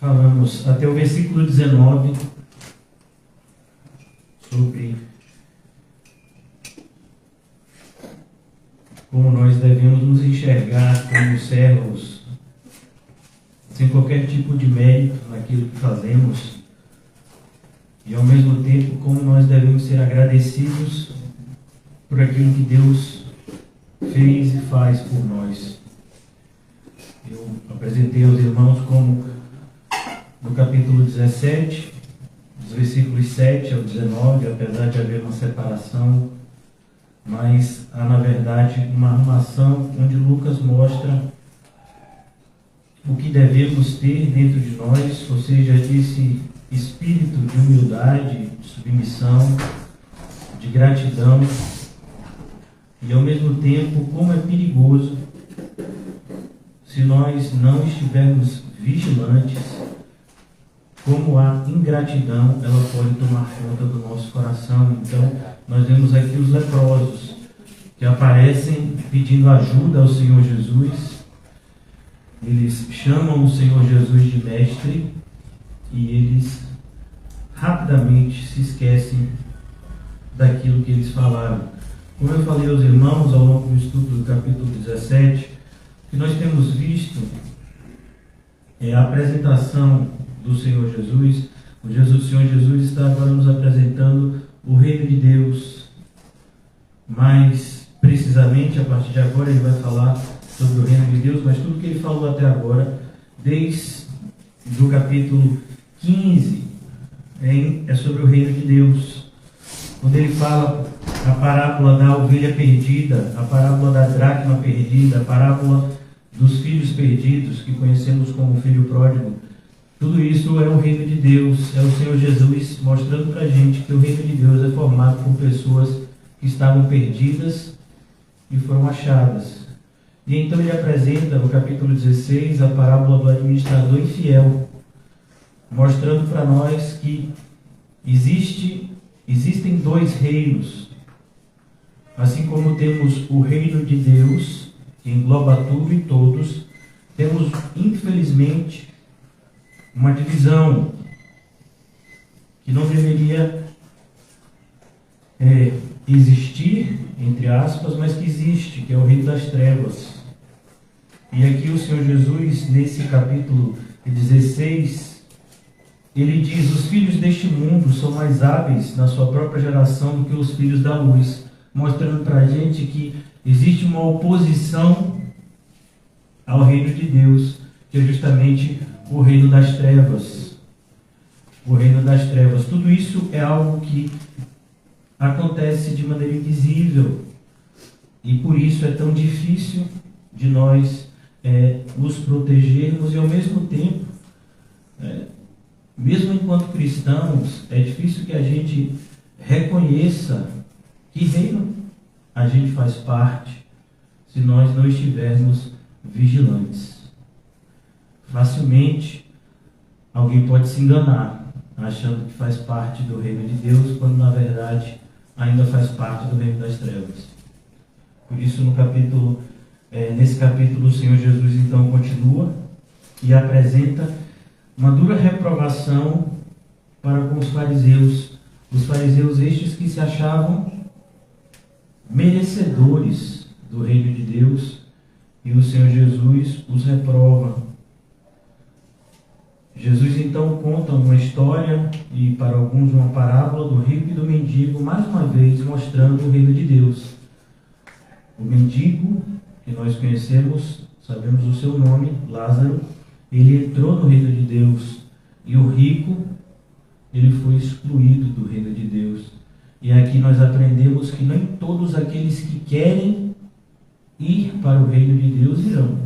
falamos até o versículo 19 sobre como nós devemos nos enxergar como servos, sem qualquer tipo de mérito naquilo que fazemos, e ao mesmo tempo como nós devemos ser agradecidos por aquilo que Deus fez e faz por nós. Eu apresentei aos irmãos como no capítulo 17, dos versículos 7 ao 19, apesar de haver uma separação, mas há na verdade uma arrumação onde Lucas mostra o que devemos ter dentro de nós, ou seja, esse espírito de humildade, de submissão, de gratidão, e ao mesmo tempo como é perigoso se nós não estivermos vigilantes, como a ingratidão ela pode tomar conta do nosso coração. Então nós vemos aqui os leprosos que aparecem pedindo ajuda ao Senhor Jesus. Eles chamam o Senhor Jesus de mestre e eles rapidamente se esquecem daquilo que eles falaram. Como eu falei aos irmãos ao longo do estudo do capítulo 17, que nós temos visto a apresentação do Senhor Jesus. O Senhor Jesus está agora nos apresentando o reino de Deus. Mais precisamente, a partir de agora, ele vai falar sobre o reino de Deus, mas tudo que ele falou até agora, desde o capítulo 15, é sobre o reino de Deus. Quando ele fala a parábola da ovelha perdida, a parábola da dracma perdida, a parábola dos filhos perdidos, que conhecemos como filho pródigo, tudo isso é o reino de Deus, é o Senhor Jesus mostrando para a gente que o reino de Deus é formado por pessoas que estavam perdidas e foram achadas. E então ele apresenta no capítulo 16 a parábola do administrador infiel, mostrando para nós que existem dois reinos. Assim como temos o reino de Deus, que engloba tudo e todos, temos, infelizmente, uma divisão que não deveria existir, entre aspas, mas que existe, que é o reino das trevas. E aqui o Senhor Jesus, nesse capítulo 16, ele diz: os filhos deste mundo são mais hábeis na sua própria geração do que os filhos da luz, mostrando para a gente que existe uma oposição ao reino de Deus, que é justamente o reino das trevas. O reino das trevas. Tudo isso é algo que acontece de maneira invisível, e por isso é tão difícil de nós nos protegermos, e ao mesmo tempo, mesmo enquanto cristãos, é difícil que a gente reconheça que reino a gente faz parte se nós não estivermos vigilantes. Facilmente alguém pode se enganar achando que faz parte do reino de Deus, quando na verdade ainda faz parte do reino das trevas. Por isso nesse capítulo o Senhor Jesus então continua e apresenta uma dura reprovação para com os fariseus estes que se achavam merecedores do reino de Deus, e o Senhor Jesus os reprova. Jesus então conta uma história, e para alguns uma parábola do rico e do mendigo, mais uma vez mostrando o reino de Deus. O mendigo, que nós conhecemos, sabemos o seu nome, Lázaro, ele entrou no reino de Deus, e o rico, ele foi excluído do reino de Deus. E aqui nós aprendemos que nem todos aqueles que querem ir para o reino de Deus irão,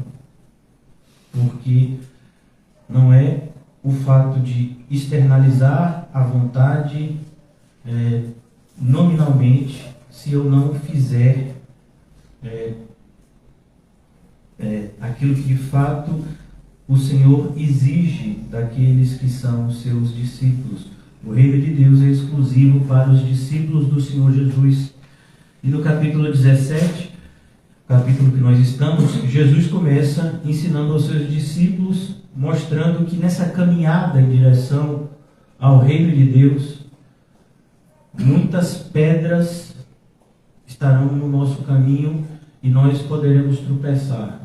porque não é o fato de externalizar a vontade nominalmente, se eu não fizer aquilo que de fato o Senhor exige daqueles que são seus discípulos. O reino de Deus é exclusivo para os discípulos do Senhor Jesus. E no capítulo 17, capítulo que nós estamos, Jesus começa ensinando aos seus discípulos, mostrando que nessa caminhada em direção ao reino de Deus, muitas pedras estarão no nosso caminho e nós poderemos tropeçar.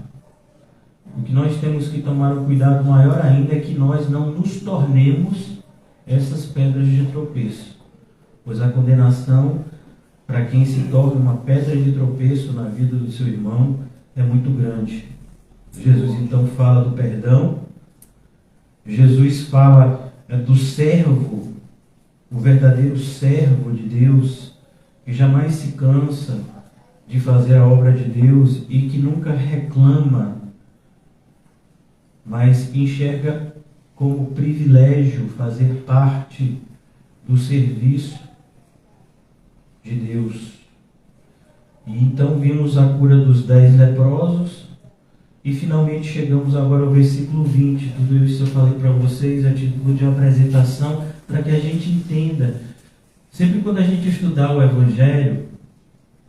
O que nós temos que tomar um cuidado maior ainda é que nós não nos tornemos essas pedras de tropeço, pois a condenação para quem se torna uma pedra de tropeço na vida do seu irmão é muito grande. Jesus então fala do perdão, Jesus fala do servo, o verdadeiro servo de Deus, que jamais se cansa de fazer a obra de Deus e que nunca reclama, mas enxerga como privilégio fazer parte do serviço de Deus. E então vimos a cura dos 10 leprosos e finalmente chegamos agora ao versículo 20. Tudo isso eu falei para vocês a título de apresentação, para que a gente entenda. Sempre quando a gente estudar o Evangelho,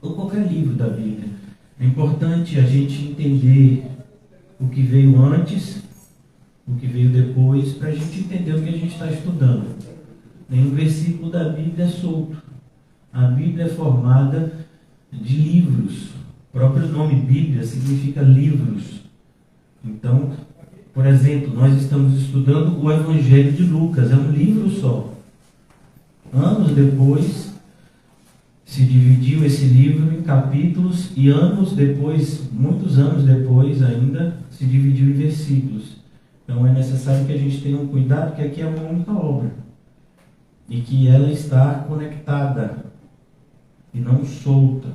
ou qualquer livro da Bíblia, é importante a gente entender o que veio antes, o que veio depois, para a gente entender o que a gente está estudando. Nenhum versículo da Bíblia é solto. A Bíblia é formada de livros. O próprio nome Bíblia significa livros. Então, por exemplo, nós estamos estudando o Evangelho de Lucas. É um livro só. Anos depois, se dividiu esse livro em capítulos e anos depois, muitos anos depois ainda, se dividiu em versículos. Então é necessário que a gente tenha um cuidado, que aqui é uma única obra. E que ela está conectada e não solta,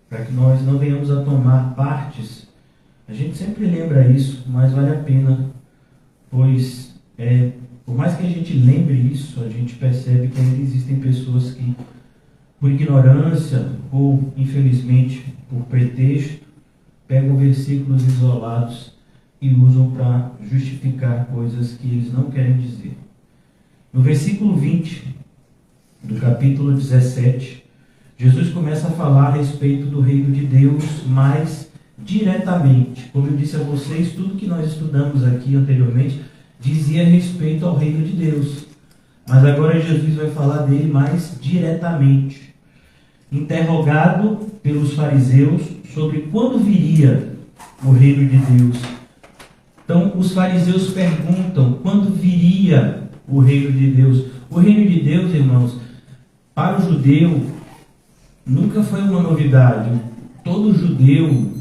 para que nós não venhamos a tomar partes. A gente sempre lembra isso, mas vale a pena, pois por mais que a gente lembre isso, a gente percebe que ainda existem pessoas que, por ignorância ou, infelizmente, por pretexto, pegam versículos isolados e usam para justificar coisas que eles não querem dizer. No versículo 20 do capítulo 17, Jesus começa a falar a respeito do reino de Deus mais diretamente. Como eu disse a vocês, tudo que nós estudamos aqui anteriormente dizia respeito ao reino de Deus. Mas agora Jesus vai falar dele mais diretamente. Interrogado pelos fariseus sobre quando viria o reino de Deus. Então, os fariseus perguntam quando viria o reino de Deus. O reino de Deus, irmãos, para o judeu, nunca foi uma novidade. Todo judeu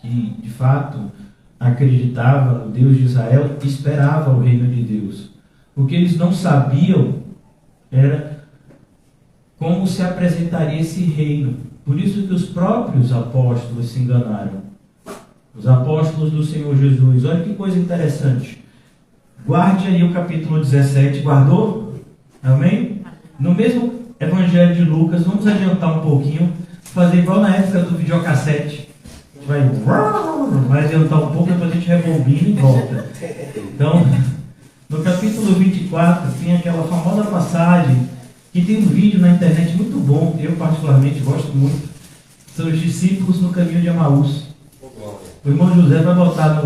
que, de fato, acreditava no Deus de Israel, esperava o reino de Deus. O que eles não sabiam era como se apresentaria esse reino. Por isso que os próprios apóstolos se enganaram. Os apóstolos do Senhor Jesus. Olha que coisa interessante. Guarde aí o capítulo 17. Guardou? Amém? No mesmo Evangelho de Lucas, vamos adiantar um pouquinho, fazer igual na época do videocassete. A gente vai adiantar um pouco, depois a gente rebobina e volta. Então, no capítulo 24, tem aquela famosa passagem, que tem um vídeo na internet muito bom, eu particularmente gosto muito, são os discípulos no caminho de Emaús. O irmão José vai botar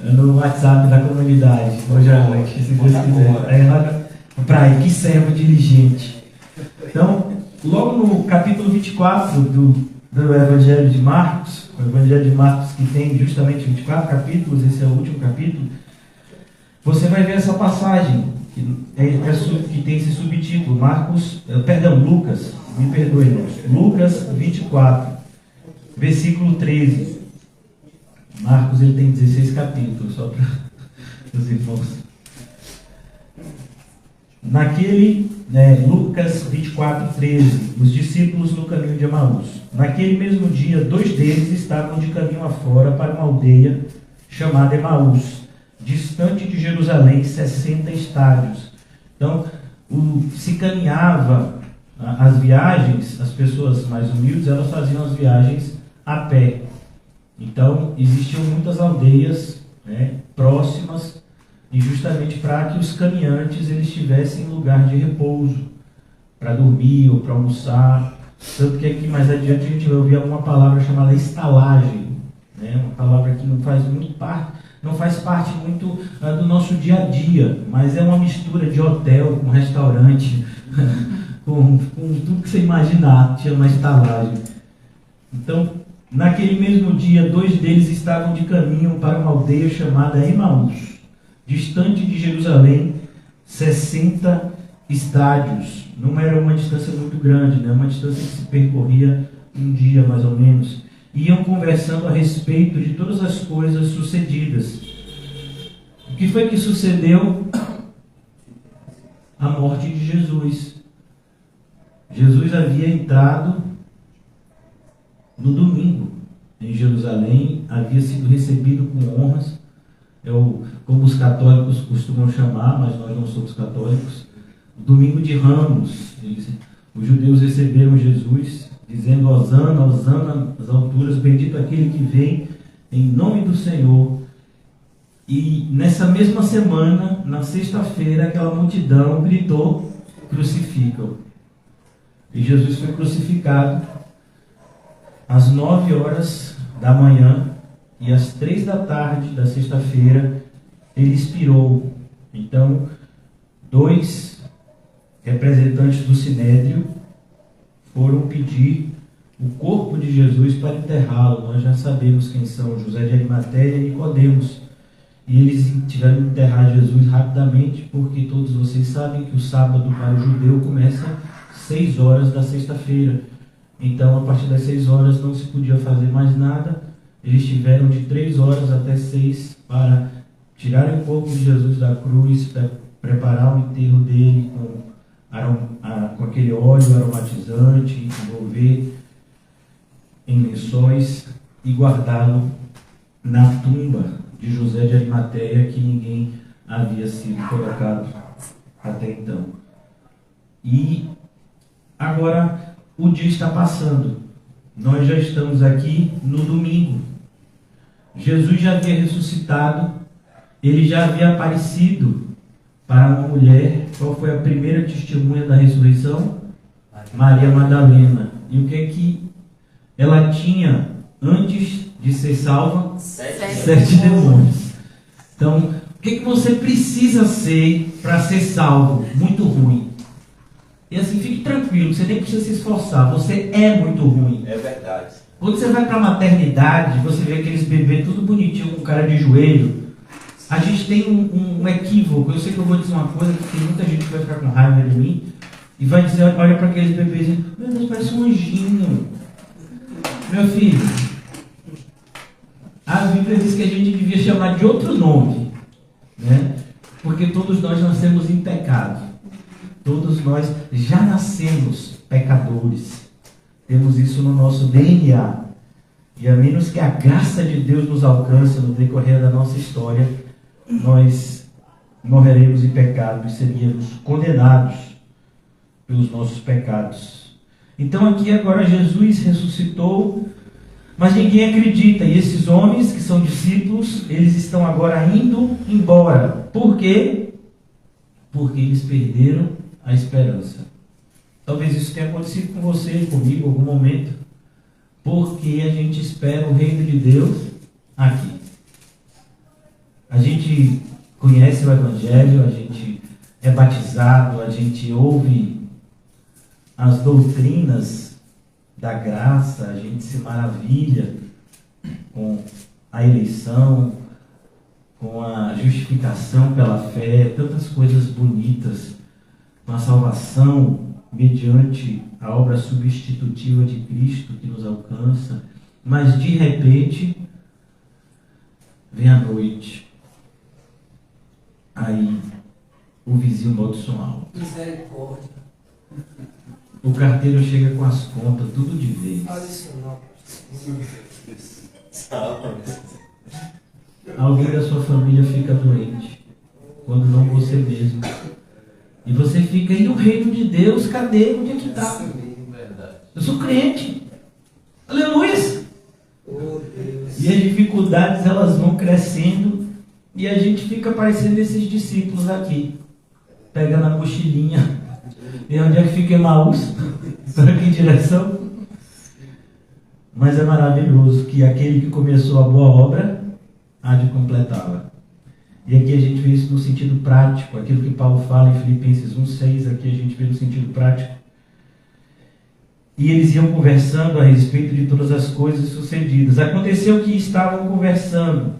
no WhatsApp da comunidade, hoje à noite, se Deus quiser. Praia, que servo diligente. Então, logo no capítulo 24 do Evangelho de Marcos, o Evangelho de Marcos que tem justamente 24 capítulos, esse é o último capítulo, você vai ver essa passagem que tem esse subtítulo, Lucas, me perdoe, irmãos, Lucas 24, versículo 13. Marcos ele tem 16 capítulos, só para os irmãos. Lucas 24, 13, os discípulos no caminho de Emaús. Naquele mesmo dia, 2 deles estavam de caminho afora para uma aldeia chamada Emaús, distante de Jerusalém, 60 estádios. Então, se caminhava as viagens, as pessoas mais humildes, elas faziam as viagens a pé. Então, existiam muitas aldeias próximas, e justamente para que os caminhantes eles tivessem lugar de repouso, para dormir ou para almoçar. Tanto que aqui mais adiante a gente vai ouvir uma palavra chamada estalagem, né? Uma palavra que não faz parte muito do nosso dia a dia, mas é uma mistura de hotel com restaurante, com tudo que você imaginar, chama estalagem. Então, naquele mesmo dia, 2 deles estavam de caminho para uma aldeia chamada Emaús, distante de Jerusalém, 60 estádios. Não era uma distância muito grande, né? Uma distância que se percorria um dia mais ou menos. Iam conversando a respeito de todas as coisas sucedidas. O que foi que sucedeu? A morte de Jesus. Jesus havia entrado no domingo em Jerusalém, havia sido recebido com honras, como os católicos costumam chamar, mas nós não somos católicos, Domingo de Ramos. Os judeus receberam Jesus, dizendo: Hosana, Hosana às alturas, bendito aquele que vem em nome do Senhor. E nessa mesma semana, na sexta-feira, aquela multidão gritou: crucificam. E Jesus foi crucificado às 9 horas da manhã, e às 3 da tarde da sexta-feira ele expirou. Então, 2 representantes do Sinédrio foram pedir o corpo de Jesus para enterrá-lo. Nós já sabemos quem são: José de Arimateia e Nicodemos. E eles tiveram que enterrar Jesus rapidamente, porque todos vocês sabem que o sábado para o judeu começa às 6 horas da sexta-feira. Então, a partir das 6 horas não se podia fazer mais nada. Eles tiveram de 3 horas até 6 para tirarem o corpo de Jesus da cruz, preparar o enterro dele com aquele óleo aromatizante, envolver em lençóis e guardá-lo na tumba de José de Arimateia, que ninguém havia sido colocado até então. E agora o dia está passando. Nós já estamos aqui no domingo. Jesus já havia ressuscitado, ele já havia aparecido para uma mulher. Qual foi a primeira testemunha da ressurreição? Maria Madalena. E o que é que ela tinha antes de ser salva? 7 demônios. Então, o que é que você precisa ser para ser salvo? Muito ruim. E assim, fique tranquilo, você nem precisa se esforçar, você é muito ruim. É verdade. Quando você vai para a maternidade, você vê aqueles bebês tudo bonitinho, com cara de joelho. A gente tem um equívoco. Eu sei que eu vou dizer uma coisa, que tem muita gente que vai ficar com raiva de mim e vai dizer: olha para aqueles bebês e diz: meu Deus, parece um anjinho. Meu filho, a Bíblia diz que a gente devia chamar de outro nome, né? Porque todos nós nascemos em pecado. Todos nós já nascemos pecadores. Temos isso no nosso DNA. E a menos que a graça de Deus nos alcance no decorrer da nossa história, nós morreremos em pecado e seríamos condenados pelos nossos pecados. Então aqui agora Jesus ressuscitou, mas ninguém acredita. E esses homens que são discípulos, eles estão agora indo embora. Por quê? Porque eles perderam a esperança. Talvez isso tenha acontecido com você, comigo, em algum momento. Porque a gente espera o reino de Deus aqui. A gente conhece o Evangelho, a gente é batizado, a gente ouve as doutrinas da graça, a gente se maravilha com a eleição, com a justificação pela fé, tantas coisas bonitas, com a salvação mediante a obra substitutiva de Cristo que nos alcança. Mas de repente vem a noite, aí o vizinho bota o som alto, Misericórdia. o carteiro chega com as contas tudo de vez, Faz isso não. alguém da sua família fica doente, quando não você mesmo, e você fica: e o reino de Deus, cadê? Onde é que está? Eu sou crente, aleluia. Oh, Deus. E as dificuldades, elas vão crescendo, e a gente fica parecendo esses discípulos aqui, pegando a mochilinha. E onde é que fica Emaús? Para que direção? Mas é maravilhoso que aquele que começou a boa obra há de completá-la. E aqui a gente vê isso no sentido prático, aquilo que Paulo fala em Filipenses 1,6, aqui a gente vê no sentido prático. E eles iam conversando a respeito de todas as coisas sucedidas. Aconteceu que estavam conversando.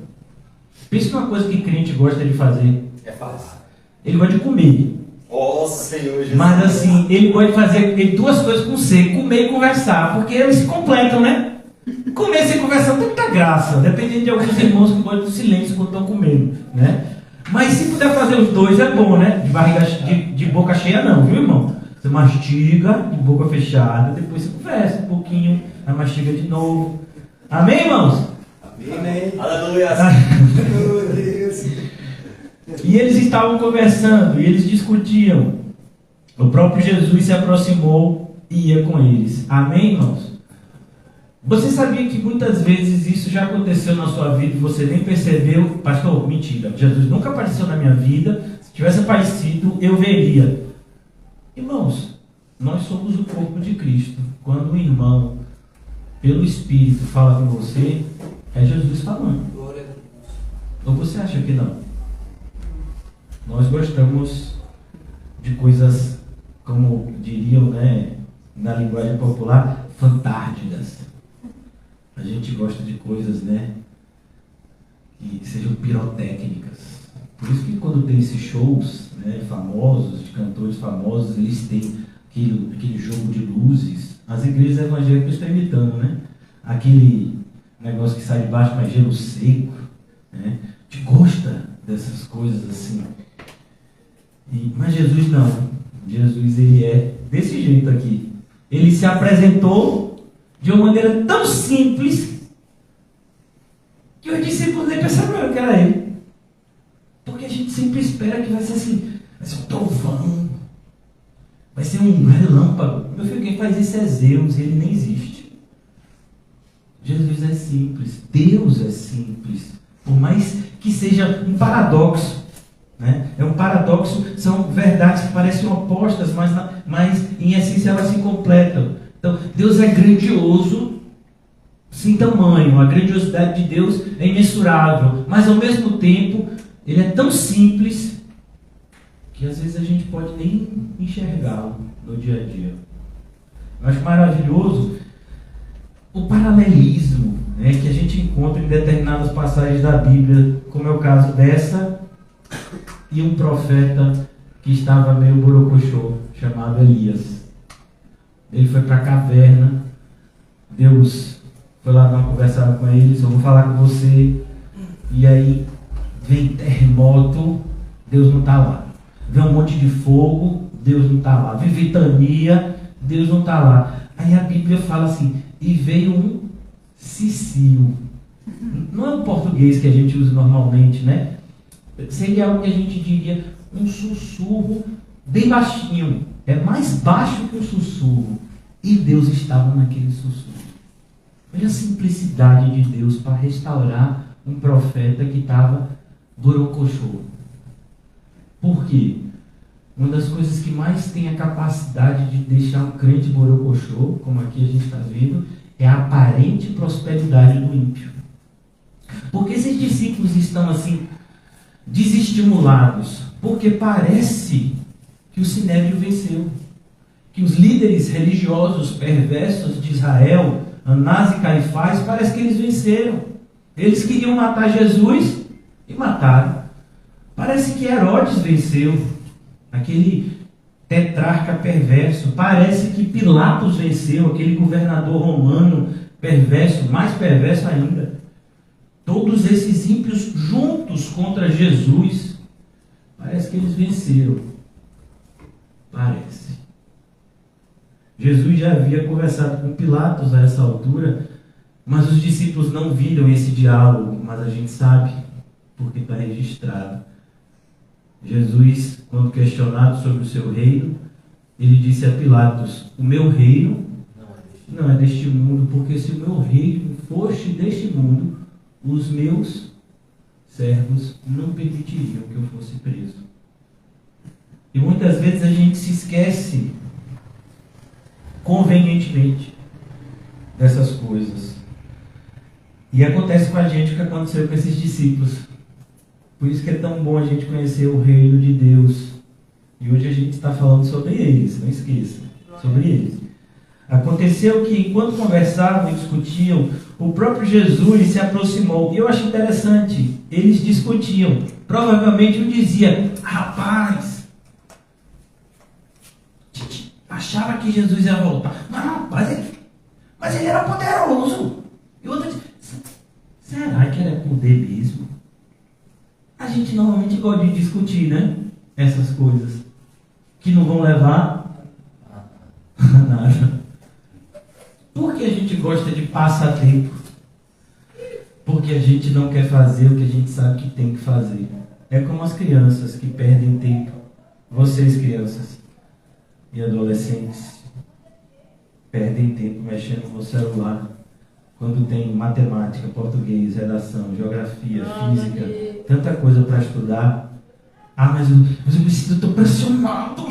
Pensa numa coisa que crente gosta de fazer. É fácil. Ele gosta de comer. Nossa, Senhor Jesus. Mas assim, ele gosta de fazer duas coisas com C, comer e conversar, porque eles se completam, né? Comer sem conversar tem muita graça, dependendo de alguns irmãos que gostam do silêncio quando estão comendo, né? Mas se puder fazer os dois é bom, né? De barriga, de boca cheia não, viu, irmão? Você mastiga de boca fechada, depois você conversa um pouquinho, aí mastiga de novo. Amém, irmãos? Amém. Aleluia. Meu Deus. E eles estavam conversando, e eles discutiam. O próprio Jesus se aproximou e ia com eles. Amém, irmãos? Você sabia que muitas vezes isso já aconteceu na sua vida e você nem percebeu? Pastor, mentira. Jesus nunca apareceu na minha vida. Se tivesse aparecido, eu veria. Irmãos, nós somos o corpo de Cristo. Quando um irmão, pelo Espírito, fala com você, é Jesus falando. Glória a Deus. Ou você acha que não? Nós gostamos de coisas, como diriam, né, na linguagem popular, fantásticas. A gente gosta de coisas, né, que sejam pirotécnicas. Por isso que quando tem esses shows, né, famosos, de cantores famosos, eles têm aquele jogo de luzes. As igrejas evangélicas estão imitando, né? Aquele negócio que sai de baixo, mas gelo seco, né? A gente gosta dessas coisas assim. Mas Jesus não. Jesus, ele é desse jeito aqui. Ele se apresentou de uma maneira tão simples que os discípulos nem perceberam que era ele. Porque a gente sempre espera que vai ser assim, vai ser um trovão, vai ser um relâmpago. Meu filho, quem faz isso é Zeus, ele nem existe. Jesus é simples, Deus é simples. Por mais que seja um paradoxo, né? É um paradoxo, são verdades que parecem opostas, mas em essência elas se completam. Então, Deus é grandioso, sem tamanho, a grandiosidade de Deus é imensurável, mas ao mesmo tempo, ele é tão simples que às vezes a gente pode nem enxergá-lo no dia a dia. Eu acho maravilhoso o paralelismo, né, que a gente encontra em determinadas passagens da Bíblia, como é o caso dessa, e um profeta que estava meio borocochô, chamado Elias. Ele foi para a caverna, Deus foi lá dar uma conversada com eles, eu vou falar com você, e aí vem terremoto, Deus não está lá. Vem um monte de fogo, Deus não está lá. Vem ventania, Deus não está lá. Aí a Bíblia fala assim, e veio um cicio. Não é o português que a gente usa normalmente, né? Seria algo que a gente diria um sussurro bem baixinho. É mais baixo que um sussurro. E Deus estava naquele sussurro. Olha a simplicidade de Deus para restaurar um profeta que estava borocochô. Por quê? Uma das coisas que mais tem a capacidade de deixar um crente borocochô, como aqui a gente está vendo, é a aparente prosperidade do ímpio. Porque esses discípulos estão assim, desestimulados, porque parece que o Sinédrio venceu. Que os líderes religiosos perversos de Israel, Anás e Caifás, parece que eles venceram. Eles queriam matar Jesus e mataram. Parece que Herodes venceu, aquele tetrarca perverso. Parece que Pilatos venceu, aquele governador romano perverso, mais perverso ainda. Todos esses ímpios juntos contra Jesus, parece que eles venceram. Parece. Jesus já havia conversado com Pilatos a essa altura, mas os discípulos não viram esse diálogo, mas a gente sabe, porque está registrado. Jesus, quando questionado sobre o seu reino, ele disse a Pilatos, o meu reino não é deste mundo, porque se o meu reino fosse deste mundo, os meus servos não permitiriam que eu fosse preso. E muitas vezes a gente se esquece convenientemente dessas coisas. E acontece com a gente o que aconteceu com esses discípulos. Por isso que é tão bom a gente conhecer o reino de Deus. E hoje a gente está falando sobre eles, não esqueça, sobre eles. Aconteceu que enquanto conversavam e discutiam, o próprio Jesus se aproximou. E eu acho interessante, eles discutiam. Provavelmente um dizia: rapaz, achava que Jesus ia voltar. Não, mas ele era poderoso. E outro dizia: será que era poder mesmo? A gente normalmente gosta de discutir, né? Essas coisas que não vão levar a nada. Por que a gente gosta de passatempo? Porque a gente não quer fazer o que a gente sabe que tem que fazer. É como as crianças que perdem tempo. Vocês, crianças e adolescentes, perdem tempo mexendo no celular quando tem matemática, português, redação, geografia, física, tanta coisa para estudar. Mas eu estou pressionado.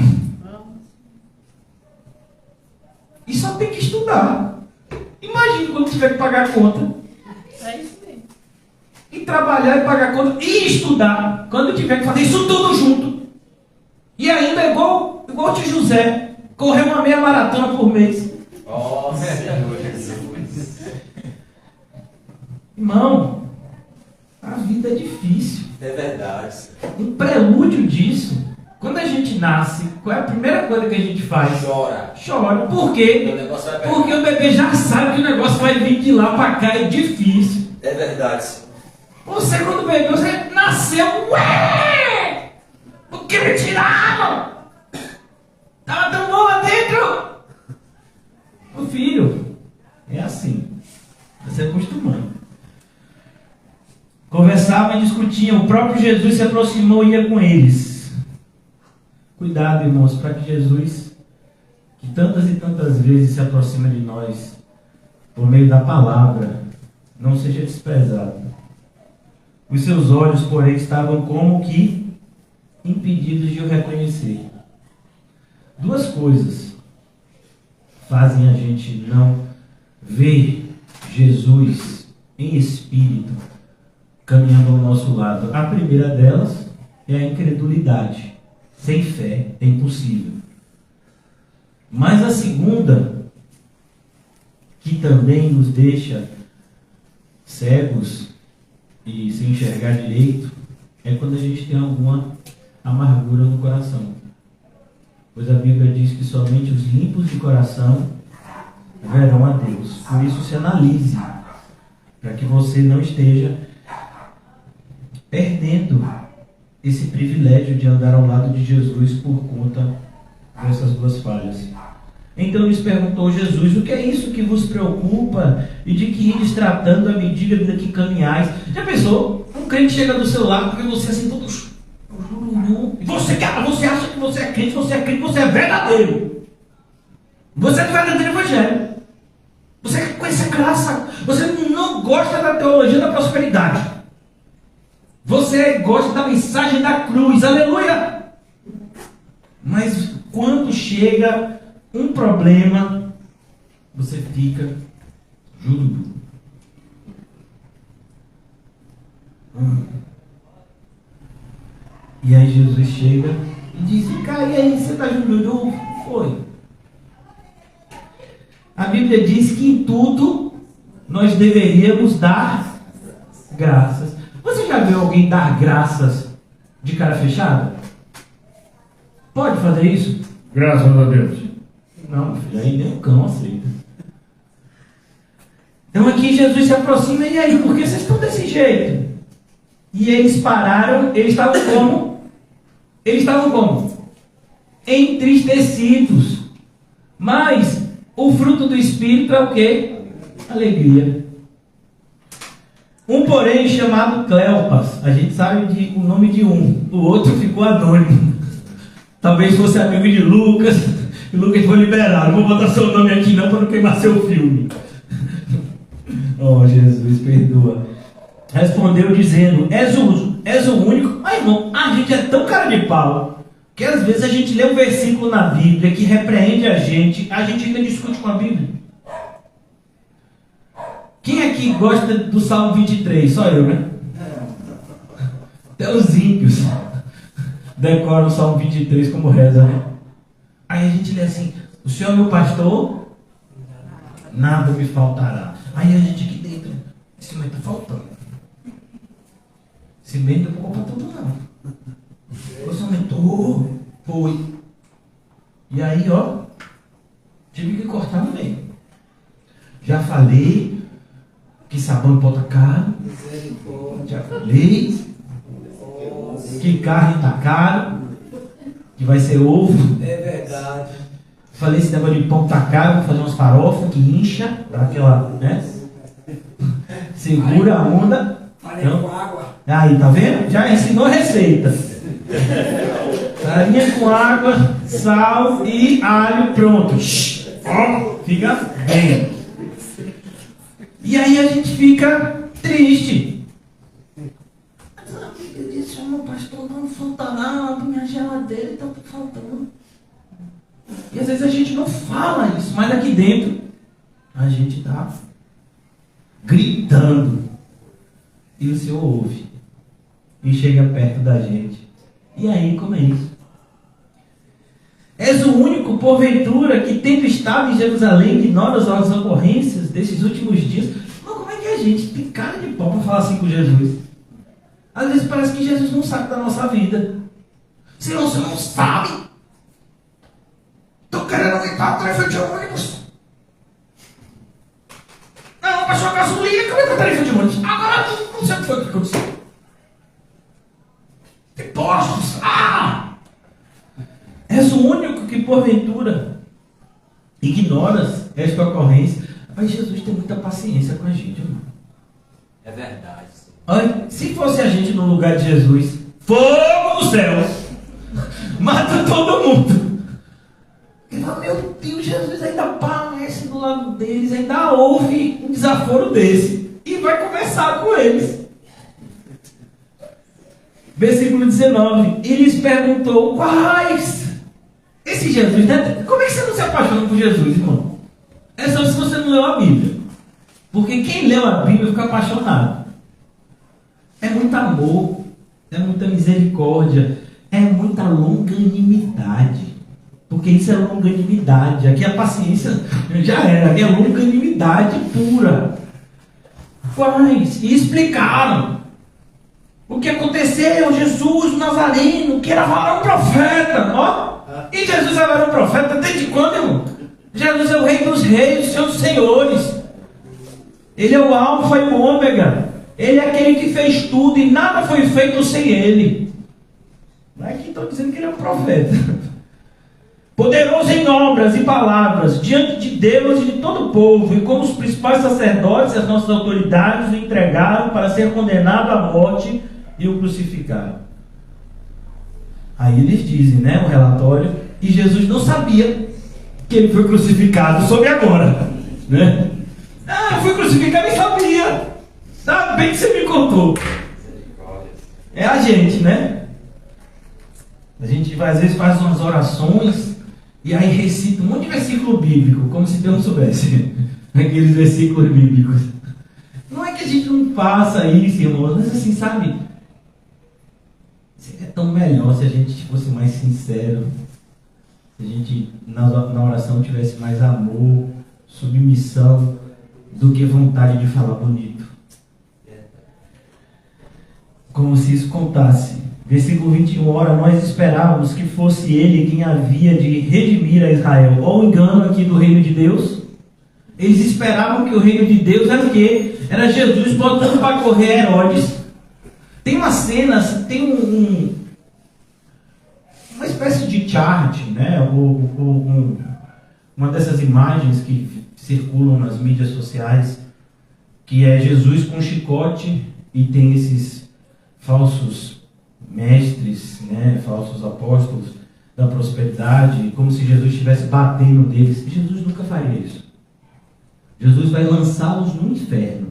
E só tem que estudar. Imagina quando tiver que pagar a conta. É isso mesmo. E trabalhar e pagar a conta e estudar. Quando tiver que fazer isso tudo junto. E ainda é igual o tio José. Correr uma meia maratona por mês. Nossa, Senhor Jesus. Irmão, a vida é difícil. É verdade. Um prelúdio disso, quando a gente nasce, qual é a primeira coisa que a gente faz? Chora. Chora. Por quê? O negócio vai pegar. Porque o bebê já sabe que o negócio vai vir de lá pra cá, é difícil. É verdade. Você, quando bebê, você nasceu, ué! O que me tiraram? Tava tão bom lá dentro! Meu filho, é assim. Você acostumando. Conversavam e discutiam. O próprio Jesus se aproximou e ia com eles. Cuidado, irmãos, para que Jesus, que tantas e tantas vezes se aproxima de nós por meio da palavra, não seja desprezado. Os seus olhos, porém, estavam como que impedidos de o reconhecer. Duas coisas fazem a gente não ver Jesus em espírito caminhando ao nosso lado. A primeira delas é a incredulidade. Sem fé é impossível. Mas a segunda, que também nos deixa cegos e sem enxergar direito, é quando a gente tem alguma amargura no coração. Pois a Bíblia diz que somente os limpos de coração verão a Deus. Por isso se analise, para que você não esteja perdendo esse privilégio de andar ao lado de Jesus por conta dessas duas falhas. Então lhes perguntou Jesus: o que é isso que vos preocupa e de que ides tratando à medida que caminhais? Já pensou? Um crente chega do seu lado porque você assim todo e você acha que você é crente, você é verdadeiro. Você é do verdadeiro evangelho. Você quer conhecer graça. Você não gosta da teologia da prosperidade. Você gosta da mensagem da cruz, aleluia! Mas quando chega um problema, você fica juro. E aí Jesus chega e diz: cara, e aí, você está jururu? Foi. A Bíblia diz que em tudo nós deveríamos dar graças. Você já viu alguém dar graças de cara fechada? Pode fazer isso? Graças a Deus. Não, filho, aí nem o cão aceita. Então aqui Jesus se aproxima: e aí, por que vocês estão desse jeito? E eles pararam, eles estavam como? Eles estavam como? Entristecidos. Mas o fruto do Espírito é o quê? Alegria. Um, porém, chamado Cleopas, a gente sabe o nome de um, o outro ficou anônimo. Talvez fosse amigo de Lucas, e Lucas foi liberado. Não vou botar seu nome aqui não para não queimar seu filme. Oh, Jesus, perdoa. Respondeu dizendo: és o único. Mas irmão, a gente é tão cara de pau Que às vezes a gente lê um versículo na Bíblia que repreende a gente ainda discute com a Bíblia. Quem aqui gosta do Salmo 23? Só eu, né? Até os ímpios decoram o Salmo 23 como reza, né? Aí a gente lê assim: o Senhor é meu pastor, nada me faltará. Aí a gente aqui dentro, esse cimento está faltando. Cimento não vou comprar tudo não. O cimento foi. E aí, ó, tive que cortar no meio. Já falei que sabão em pó tá caro. Já falei que carne tá caro, que vai ser ovo. É verdade. Falei esse negócio de pão tá caro, vou fazer umas farofas que incha, dá aquela, né? Segura a onda. Farinha com água. Aí, tá vendo? Já ensinou a receita. Farinha com água, sal e alho, pronto. Fica bem. E aí a gente fica triste. Eu disse, meu pastor, não falta nada, minha geladeira está faltando. E às vezes a gente não fala isso, mas aqui dentro a gente está gritando. E o Senhor ouve. E chega perto da gente. E aí, como é isso? És o único, porventura, que tendo estado em Jerusalém, ignora as ocorrências desses últimos dias. Mas como é que a gente tem cara de pau para falar assim com Jesus? Às vezes parece que Jesus não sabe da nossa vida. Senhor, você não sabe? Estou querendo aumentar a tarifa de ônibus. Não, baixou a gasolina, como é que a tarifa de ônibus? Agora não sei o que foi que aconteceu. Impostos. És o único que porventura ignoras esta ocorrência. Mas Jesus tem muita paciência com a gente, irmão. É verdade. Olha, se fosse a gente no lugar de Jesus, fogo no céu, mata todo mundo. E fala, meu Deus, Jesus ainda aparece do lado deles, ainda ouve um desaforo desse e vai conversar com eles. Versículo 19, e lhes perguntou, quais? Esse Jesus, né? Como é que você não se apaixona por Jesus, irmão? É só se você não leu a Bíblia. Porque quem leu a Bíblia fica apaixonado. É muito amor, é muita misericórdia, é muita longanimidade. Porque isso é longanimidade. Aqui a paciência já era, aqui é longanimidade pura. Quais? E explicaram o que aconteceu, Jesus, o Nazareno, que era varão profeta, ó. E Jesus é varão profeta desde quando, irmão? Jesus é o Rei dos Reis, o Senhor dos Senhores. Ele é o Alfa e o Ômega. Ele é aquele que fez tudo e nada foi feito sem Ele. Não é que estou dizendo que Ele é um profeta. Poderoso em obras e palavras, diante de Deus e de todo o povo, e como os principais sacerdotes e as nossas autoridades o entregaram para ser condenado à morte e o crucificaram. Aí eles dizem, né, o relatório, e Jesus não sabia que ele foi crucificado, soube agora, né? Eu fui crucificado e sabia. Tá bem que você me contou. É a gente, né? A gente às vezes faz umas orações e aí recita um monte de versículo bíblico, como se Deus não soubesse aqueles versículos bíblicos. Não é que a gente não faça isso, irmãos, mas assim, sabe? Seria tão melhor se a gente fosse mais sincero, se a gente na oração tivesse mais amor, submissão, do que vontade de falar bonito. Como se isso contasse. Versículo 21, ora, nós esperávamos que fosse ele quem havia de redimir a Israel. Olha o engano aqui do reino de Deus. Eles esperavam que o reino de Deus era o quê? Era Jesus botando para correr Herodes. Tem uma cena, tem uma espécie de chart, né? Uma dessas imagens que circulam nas mídias sociais, que é Jesus com um chicote e tem esses falsos mestres, né, falsos apóstolos da prosperidade, como se Jesus estivesse batendo neles. Jesus nunca faria isso. Jesus vai lançá-los no inferno.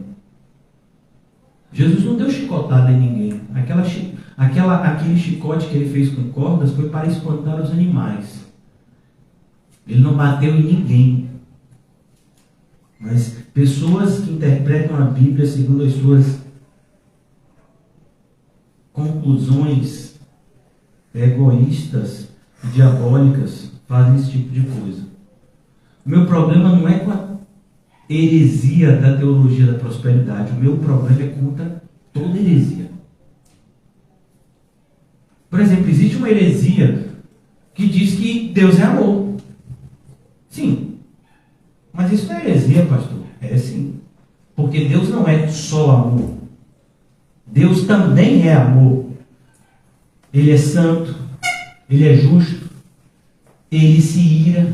Jesus não deu chicotada em ninguém. Aquele chicote que ele fez com cordas foi para espantar os animais. Ele não bateu em ninguém. Mas pessoas que interpretam a Bíblia segundo as suas conclusões egoístas e diabólicas fazem esse tipo de coisa. O meu problema não é com a heresia da teologia da prosperidade. O meu problema é contra toda heresia. Por exemplo, existe uma heresia que diz que Deus é amor. Sim. Mas isso não é heresia, pastor. É sim. Porque Deus não é só amor. Deus também é amor. Ele é santo. Ele é justo. Ele se ira.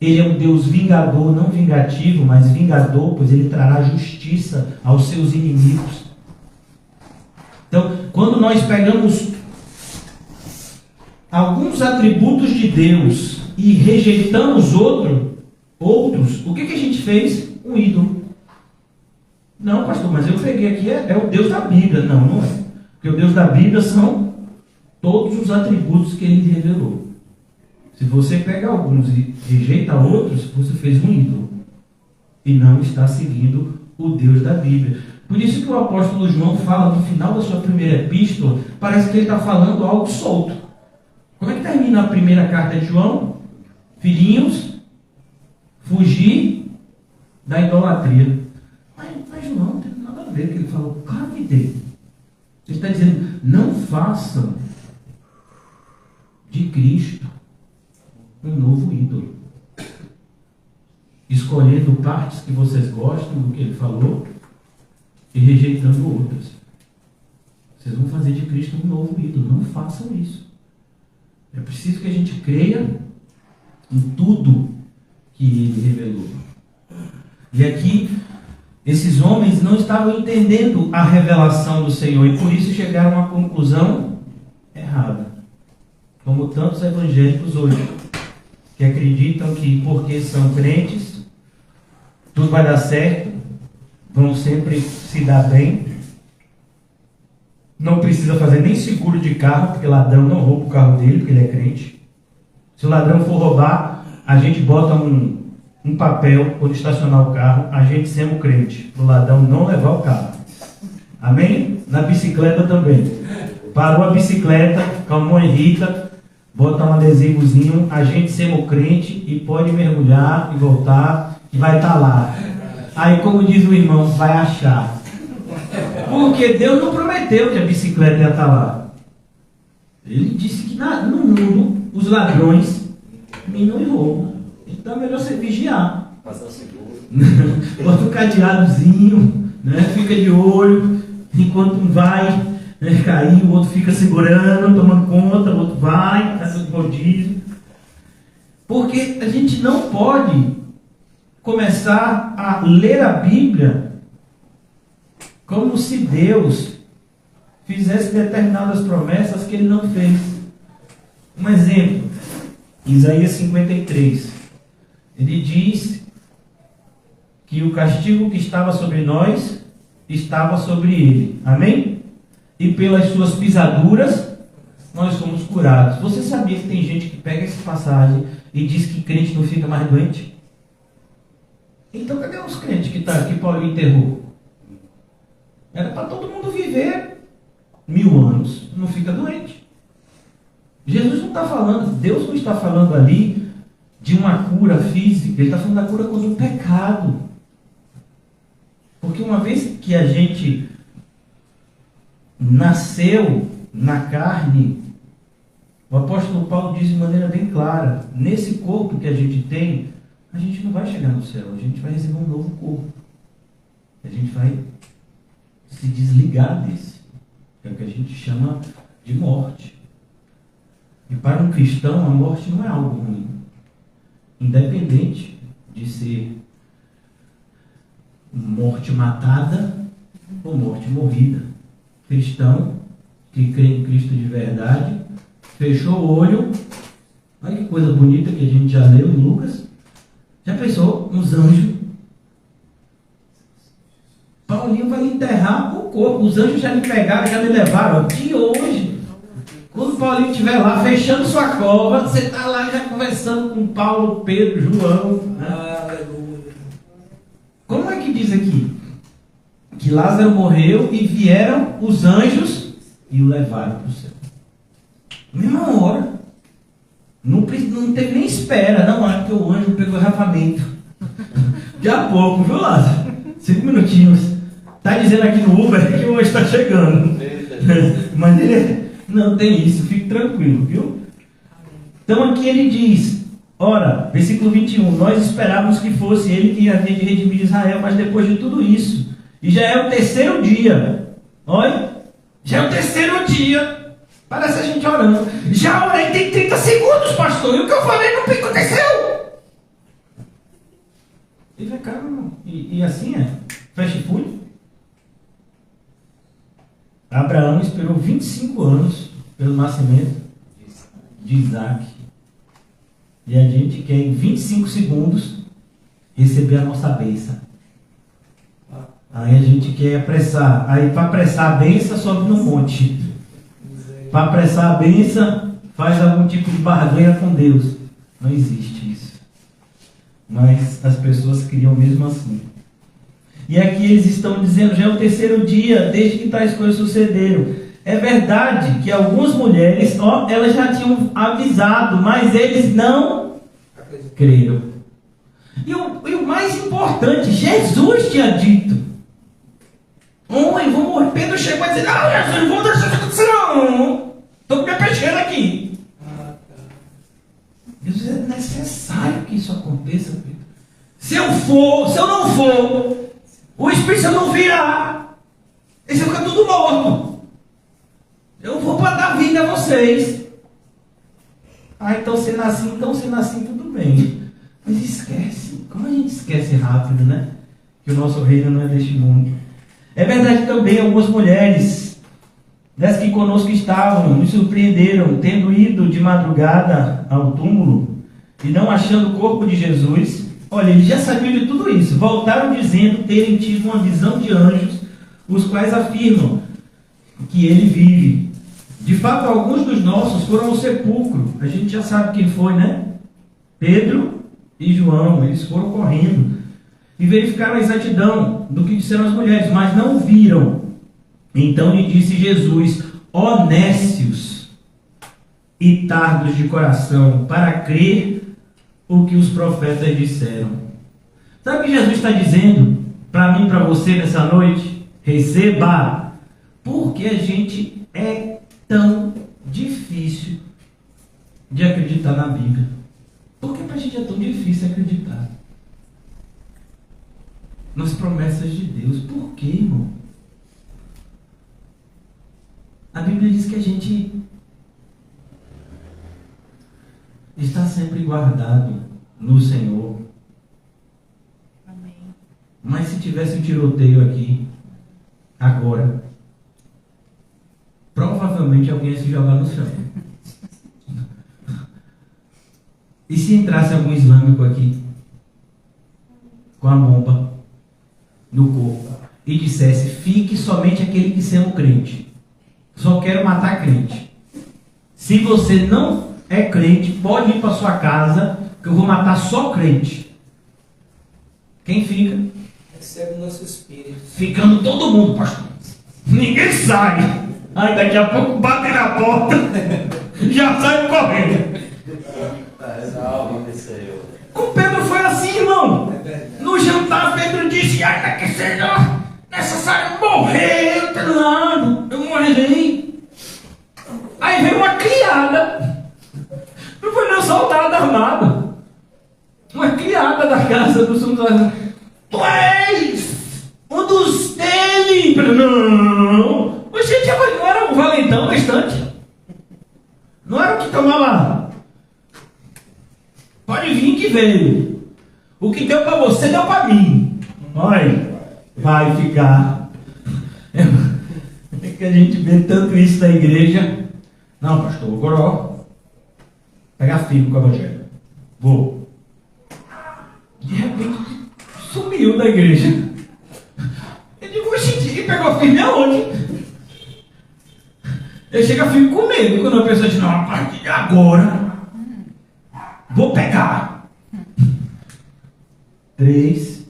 Ele é um Deus vingador, não vingativo, mas vingador, pois ele trará justiça aos seus inimigos. Então, quando nós pegamos alguns atributos de Deus e rejeitamos outros, o que a gente fez? Um ídolo. Não, pastor, mas eu peguei aqui, é o Deus da Bíblia. Não, não é. Porque o Deus da Bíblia são todos os atributos que ele revelou. Se você pega alguns e rejeita outros, você fez um ídolo. E não está seguindo o Deus da Bíblia. Por isso que o apóstolo João fala no final da sua primeira epístola, parece que ele está falando algo solto. Como é que termina a primeira carta de João? Filhinhos, fugir da idolatria. Mas João não tem nada a ver com o que ele falou. Claro que tem. Ele está dizendo, não façam de Cristo um novo ídolo. Escolhendo partes que vocês gostam do que ele falou e rejeitando outras. Vocês vão fazer de Cristo um novo ídolo. Não façam isso. É preciso que a gente creia em tudo que ele revelou. E aqui, esses homens não estavam entendendo a revelação do Senhor e por isso chegaram a uma conclusão errada. Como tantos evangélicos hoje, que acreditam que porque são crentes, tudo vai dar certo, vão sempre se dar bem, não precisa fazer nem seguro de carro, porque ladrão não rouba o carro dele, porque ele é crente. Se o ladrão for roubar, a gente bota um papel quando estacionar o carro, a gente sendo crente, para o ladrão não levar o carro. Amém? Na bicicleta também. Parou a bicicleta, com a mão Henrica, bota um adesivozinho, a gente sendo crente e pode mergulhar e voltar, e vai estar lá. Aí, como diz o irmão, vai achar. Porque Deus não prometeu que a bicicleta ia estar lá. Ele disse que no mundo os ladrões minam e roubam. Então é melhor você vigiar. Passar o seguro. Bota um cadeadozinho, né? Fica de olho, enquanto um vai cair, o outro fica segurando, tomando conta, o outro vai, faz o rodízio. Porque a gente não pode começar a ler a Bíblia como se Deus fizesse determinadas promessas que ele não fez. Um exemplo, Isaías 53. Ele diz que o castigo que estava sobre nós estava sobre ele. Amém? E pelas suas pisaduras nós somos curados. Você sabia que tem gente que pega essa passagem e diz que crente não fica mais doente? Então cadê os crentes que Paulo enterrou? Era para todo mundo viver 1000 anos, não fica doente. Jesus não está falando, Deus não está falando ali de uma cura física, ele está falando da cura contra o pecado. Porque uma vez que a gente nasceu na carne, o apóstolo Paulo diz de maneira bem clara, nesse corpo que a gente tem, a gente não vai chegar no céu, a gente vai receber um novo corpo. A gente vai se desligar desse. É o que a gente chama de morte. E para um cristão, a morte não é algo ruim. Independente de ser morte matada ou morte morrida. Cristão que crê em Cristo de verdade, fechou o olho. Olha que coisa bonita que a gente já leu em Lucas. Já pensou? Uns anjos. Paulinho vai enterrar o corpo. Os anjos já me pegaram, já me levaram. Ó, de hoje. Quando o Paulinho estiver lá, fechando sua cova, você está lá já conversando com Paulo, Pedro, João. Né? Aleluia. Como é que diz aqui? Que Lázaro morreu e vieram os anjos e o levaram para o céu. Mesma hora. Não teve nem espera. Não, é porque o anjo pegou engarrafamento. De a pouco, viu, Lázaro? 5 minutinhos. Está dizendo aqui no Uber que o anjo está chegando. Mas ele não tem isso, fique tranquilo, viu? Então aqui ele diz, ora, versículo 21, nós esperávamos que fosse ele que havia de redimir Israel, mas depois de tudo isso, e já é o 3º dia, olha, já é o 3º dia, parece a gente orando, já orei, tem 30 segundos, pastor, e o que eu falei não aconteceu. E vem cá, meu irmão, e assim é, fecha e fui. Abraão esperou 25 anos pelo nascimento de Isaac. E a gente quer em 25 segundos receber a nossa bênção. Aí a gente quer apressar. Aí para apressar a bênção, sobe no monte. Para apressar a bênção, faz algum tipo de barganha com Deus. Não existe isso. Mas as pessoas criam mesmo assim. E aqui eles estão dizendo, já é o 3º dia desde que tais coisas sucederam. É verdade que algumas mulheres, elas já tinham avisado, mas eles não creram. E o mais importante, Jesus tinha dito. Eu vou morrer. Pedro chegou a dizer, Jesus, não vou deixar isso acontecer não. Estou me peixando aqui. Deus, é necessário que isso aconteça, Pedro. Se eu não for, o Espírito Santo não virá. E você fica tudo morto. Eu vou para dar vida a vocês. Então sendo assim, tudo bem. Mas esquece. Como a gente esquece rápido, né? Que o nosso reino não é deste mundo. É verdade também, algumas mulheres, das que conosco estavam, nos surpreenderam, tendo ido de madrugada ao túmulo e não achando o corpo de Jesus. Olha, eles já sabiam de tudo isso. Voltaram dizendo terem tido uma visão de anjos, os quais afirmam que ele vive. De fato, alguns dos nossos foram ao sepulcro. A gente já sabe quem foi, né? Pedro e João. Eles foram correndo e verificaram a exatidão do que disseram as mulheres, mas não viram. Então lhe disse Jesus, ó nécios e tardos de coração, para crer o que os profetas disseram. Sabe o que Jesus está dizendo para mim e para você nessa noite? Receba. Porque a gente é tão difícil de acreditar na Bíblia. Por que para a gente é tão difícil acreditar nas promessas de Deus? Por quê, irmão? A Bíblia diz que a gente está sempre guardado no Senhor. Amém. Mas se tivesse um tiroteio aqui, agora, provavelmente alguém ia se jogar no chão. E se entrasse algum islâmico aqui, com a bomba no corpo, e dissesse, fique somente aquele que seja um crente. Só quero matar crente. Se você não é crente, pode ir para sua casa, que eu vou matar só crente. Quem fica? Recebe o nosso espírito. Ficando todo mundo, pastor. Ninguém sai. Aí daqui a pouco batem na porta, já sai correndo. Com Pedro foi assim, irmão. No jantar, Pedro disse, ainda que seja necessário morrer, eu morrerei. Aí veio uma criada. Não foi nem um soldado armado. Uma criada da casa do soldado. Tu és um dos dele. Não. O gente não era um valentão bastante. Não era o que tomava. Pode vir que veio. O que deu para você, deu para mim. Olha, vai ficar. É que a gente vê tanto isso na igreja. Não, pastor, agora ó, pegar firme com o evangelho. Vou. De repente, sumiu da igreja. Eu digo, oxe, e pegou viver aonde? Eu chego a fico com medo quando a pessoa diz, não, a partir de agora, vou pegar. 3,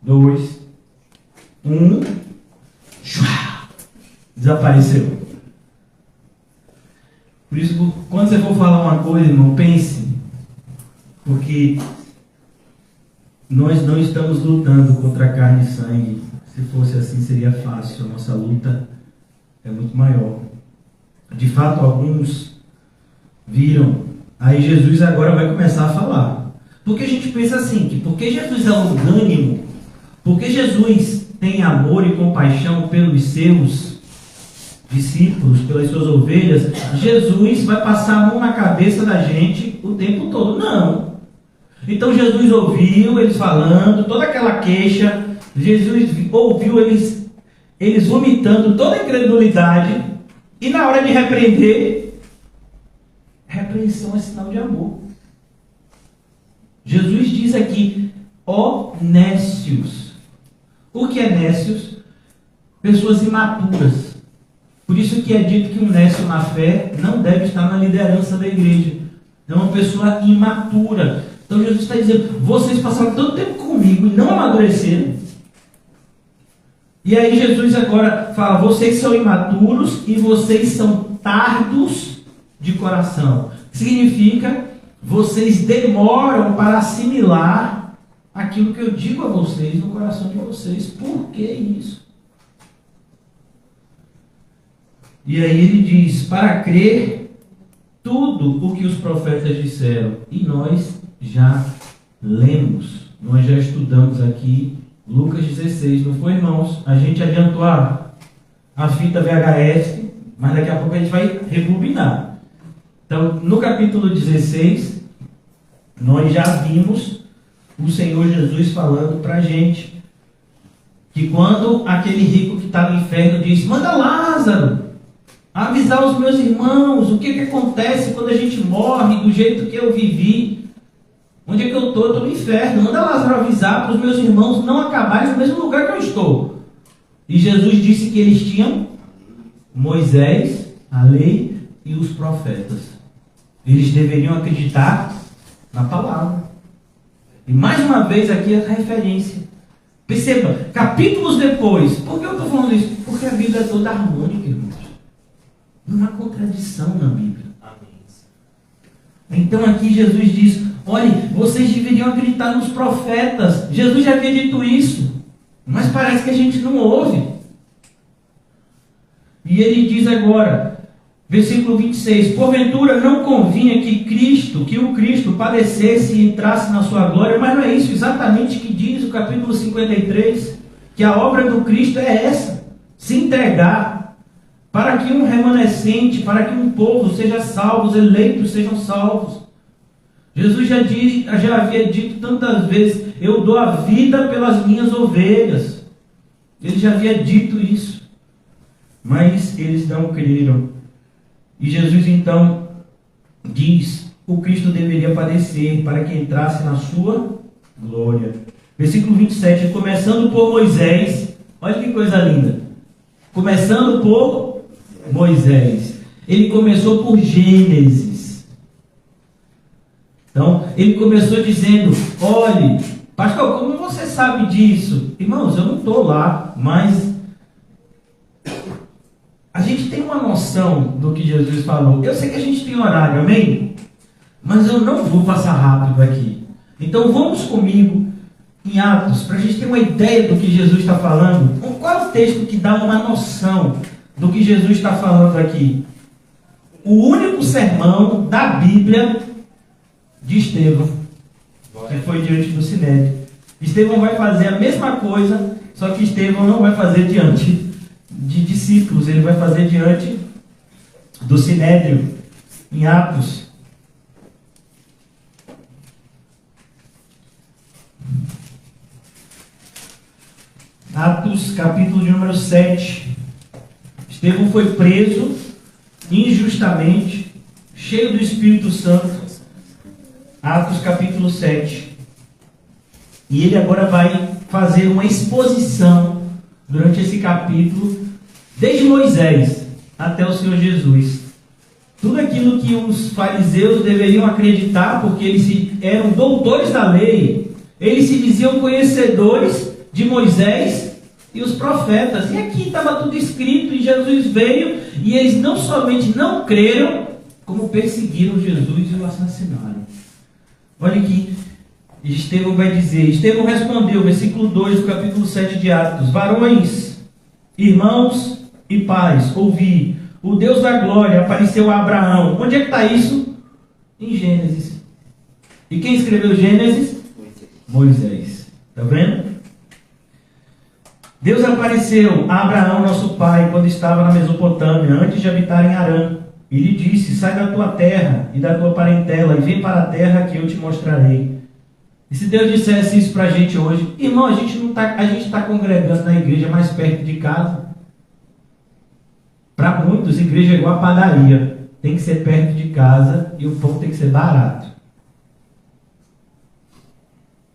2, 1, desapareceu. Por isso, quando você for falar uma coisa, irmão, pense, porque nós não estamos lutando contra carne e sangue. Se fosse assim, seria fácil. A nossa luta é muito maior. De fato, alguns viram. Aí Jesus agora vai começar a falar. Porque a gente pensa assim, que porque Jesus é longânimo, porque Jesus tem amor e compaixão pelos seus discípulos, pelas suas ovelhas, Jesus vai passar a mão na cabeça da gente o tempo todo. Não. Então Jesus ouviu eles falando, toda aquela queixa, Jesus ouviu eles vomitando toda a incredulidade, e na hora de repreender, repreensão é sinal de amor. Jesus diz aqui, ó nécios. O que é nécios? Pessoas imaturas. Por isso que é dito que um nécio na fé não deve estar na liderança da igreja. É uma pessoa imatura. Então Jesus está dizendo, vocês passaram tanto tempo comigo e não amadureceram. E aí Jesus agora fala, vocês são imaturos e vocês são tardos de coração. Significa, vocês demoram para assimilar aquilo que eu digo a vocês no coração de vocês. Por que isso? E aí ele diz, para crer tudo o que os profetas disseram. E nós já lemos, nós já estudamos aqui Lucas 16, não foi, irmãos? A gente adiantou a fita VHS, mas daqui a pouco a gente vai rebobinar. Então, no capítulo 16, nós já vimos o Senhor Jesus falando para a gente que quando aquele rico que está no inferno disse, manda Lázaro avisar os meus irmãos o que acontece quando a gente morre do jeito que eu vivi. Onde é que eu estou? Eu estou no inferno. Manda Lázaro avisar para os meus irmãos não acabarem no mesmo lugar que eu estou. E Jesus disse que eles tinham Moisés, a lei e os profetas. Eles deveriam acreditar na palavra. E mais uma vez aqui a referência. Perceba, capítulos depois. Por que eu estou falando isso? Porque a Bíblia é toda harmônica, irmãos. Não há contradição na Bíblia. Então aqui Jesus diz, olha, vocês deveriam acreditar nos profetas. Jesus já havia dito isso, mas parece que a gente não ouve. E ele diz agora, versículo 26, porventura não convinha que o Cristo padecesse e entrasse na sua glória, mas não é isso exatamente que diz o capítulo 53, que a obra do Cristo é essa, se entregar, para que um remanescente, para que um povo seja salvo, os eleitos sejam salvos. Jesus já havia dito tantas vezes, eu dou a vida pelas minhas ovelhas. Ele já havia dito isso. Mas eles não creram. E Jesus então diz, o Cristo deveria padecer para que entrasse na sua glória. Versículo 27, começando por Moisés. Olha que coisa linda. Começando por Moisés. Ele começou por Gênesis. Então, ele começou dizendo, olhe, pastor, como você sabe disso? Irmãos, eu não estou lá, mas a gente tem uma noção do que Jesus falou. Eu sei que a gente tem horário, amém? Mas eu não vou passar rápido aqui. Então vamos comigo em Atos, para a gente ter uma ideia do que Jesus está falando. Qual é o texto que dá uma noção do que Jesus está falando aqui? O único sermão da Bíblia de Estevão, que foi diante do Sinédrio. Estevão vai fazer a mesma coisa, só que Estevão não vai fazer diante de discípulos, ele vai fazer diante do Sinédrio, em Atos. Atos, capítulo de número 7. Estevão foi preso injustamente, cheio do Espírito Santo. Atos, capítulo 7. E ele agora vai fazer uma exposição durante esse capítulo, desde Moisés até o Senhor Jesus. Tudo aquilo que os fariseus deveriam acreditar, porque eles eram doutores da lei, eles se diziam conhecedores de Moisés e os profetas. E aqui estava tudo escrito, e Jesus veio, e eles não somente não creram, como perseguiram Jesus e o assassinaram. Olha aqui, Estevão vai dizer, Estevão respondeu, versículo 2 do capítulo 7 de Atos: varões, irmãos e pais, ouvi, o Deus da glória apareceu a Abraão. Onde é que está isso? Em Gênesis. E quem escreveu Gênesis? Moisés. Está vendo? Deus apareceu a Abraão, nosso pai, quando estava na Mesopotâmia, antes de habitar em Harã. E lhe disse: sai da tua terra e da tua parentela e vem para a terra que eu te mostrarei. E se Deus dissesse isso para a gente hoje, irmão, a gente está congregando na igreja mais perto de casa. Para muitos, igreja é igual a padaria. Tem que ser perto de casa e o pão tem que ser barato.